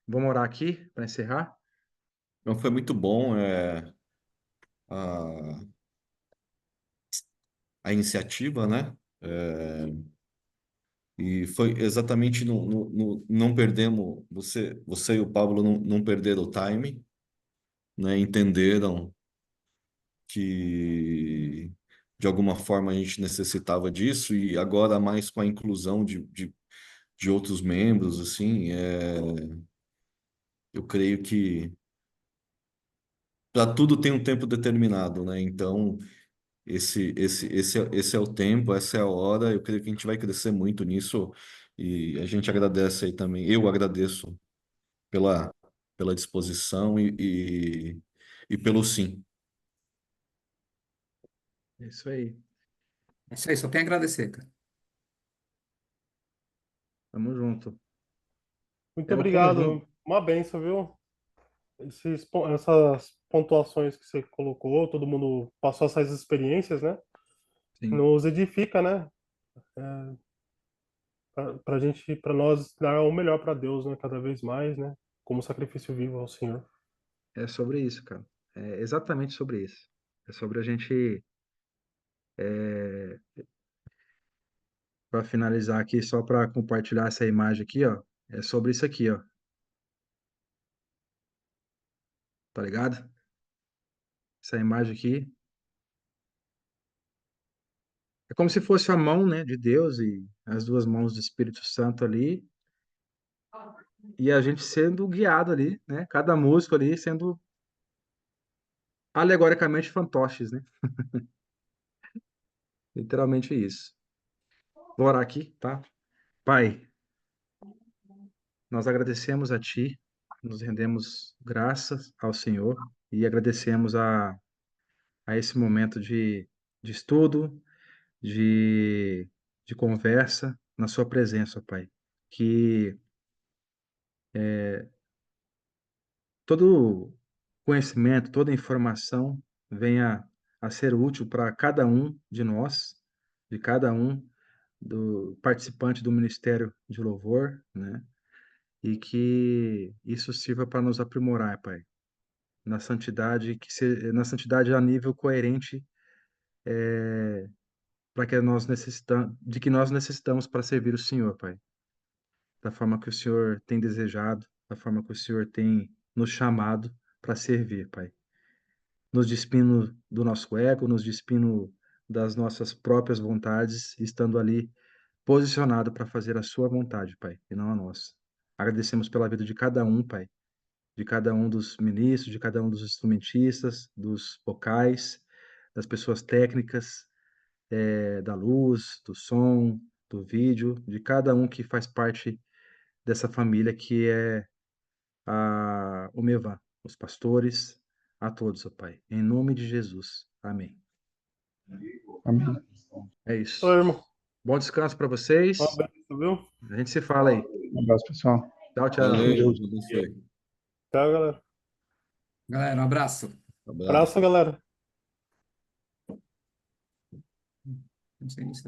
Vamos orar aqui para encerrar? Então foi muito bom a, a iniciativa, né? E foi exatamente não perdemos, você e o Pablo não perderam o time, né? Entenderam que de alguma forma a gente necessitava disso e agora mais com a inclusão de outros membros, assim, eu creio que para tudo tem um tempo determinado, né? Então, esse é o tempo, essa é a hora. Eu creio que a gente vai crescer muito nisso e a gente agradece aí também. Eu agradeço pela, pela disposição e pelo sim. É isso aí. É isso aí, só tenho a agradecer, cara. Tamo junto. Muito É o conjunto. obrigado. Uma benção, viu? Essas pontuações que você colocou, todo mundo passou essas experiências, né? Sim, Nos edifica, né? Pra gente, para nós dar o melhor para Deus, né? Cada vez mais, né? Como sacrifício vivo ao Senhor. é sobre isso, cara. É exatamente sobre isso. É sobre a gente, para finalizar aqui, só para compartilhar essa imagem aqui, ó. É sobre isso aqui, ó. Tá ligado? Essa imagem aqui. É como se fosse a mão, né, de Deus e as duas mãos do Espírito Santo ali, e a gente sendo guiado ali, né? Cada músico ali sendo alegoricamente fantoches, né? Literalmente isso. Vou orar aqui, tá? Pai, nós agradecemos a Ti, nos rendemos graças ao Senhor e agradecemos a esse momento de estudo, de, de conversa na Sua presença, Pai. Que todo conhecimento, toda informação venha a ser útil para cada um de nós, de cada um do participante do Ministério de Louvor, né? e que isso sirva para nos aprimorar, Pai, na santidade a nível coerente, para que nós necessitamos para servir o Senhor, Pai, da forma que o Senhor tem desejado, da forma que o Senhor tem nos chamado para servir, Pai. Nos despindo do nosso ego, nos despindo das nossas próprias vontades, estando ali posicionado para fazer a sua vontade, Pai, e não a nossa. Agradecemos pela vida de cada um, Pai, de cada um dos ministros, de cada um dos instrumentistas, dos vocais, das pessoas técnicas, da luz, do som, do vídeo, de cada um que faz parte dessa família que é o Mevã, os pastores, a todos, ó Pai. Em nome de Jesus. Amém. Amém. É Ô, isso. irmão, Bom descanso para um vocês. abraço, viu? A gente se fala aí. Um abraço, pessoal. Tchau, tchau. Valeu, Deus abençoe. Tchau, galera. Galera, um abraço. Abraço. Abraço, galera. Não sei nem se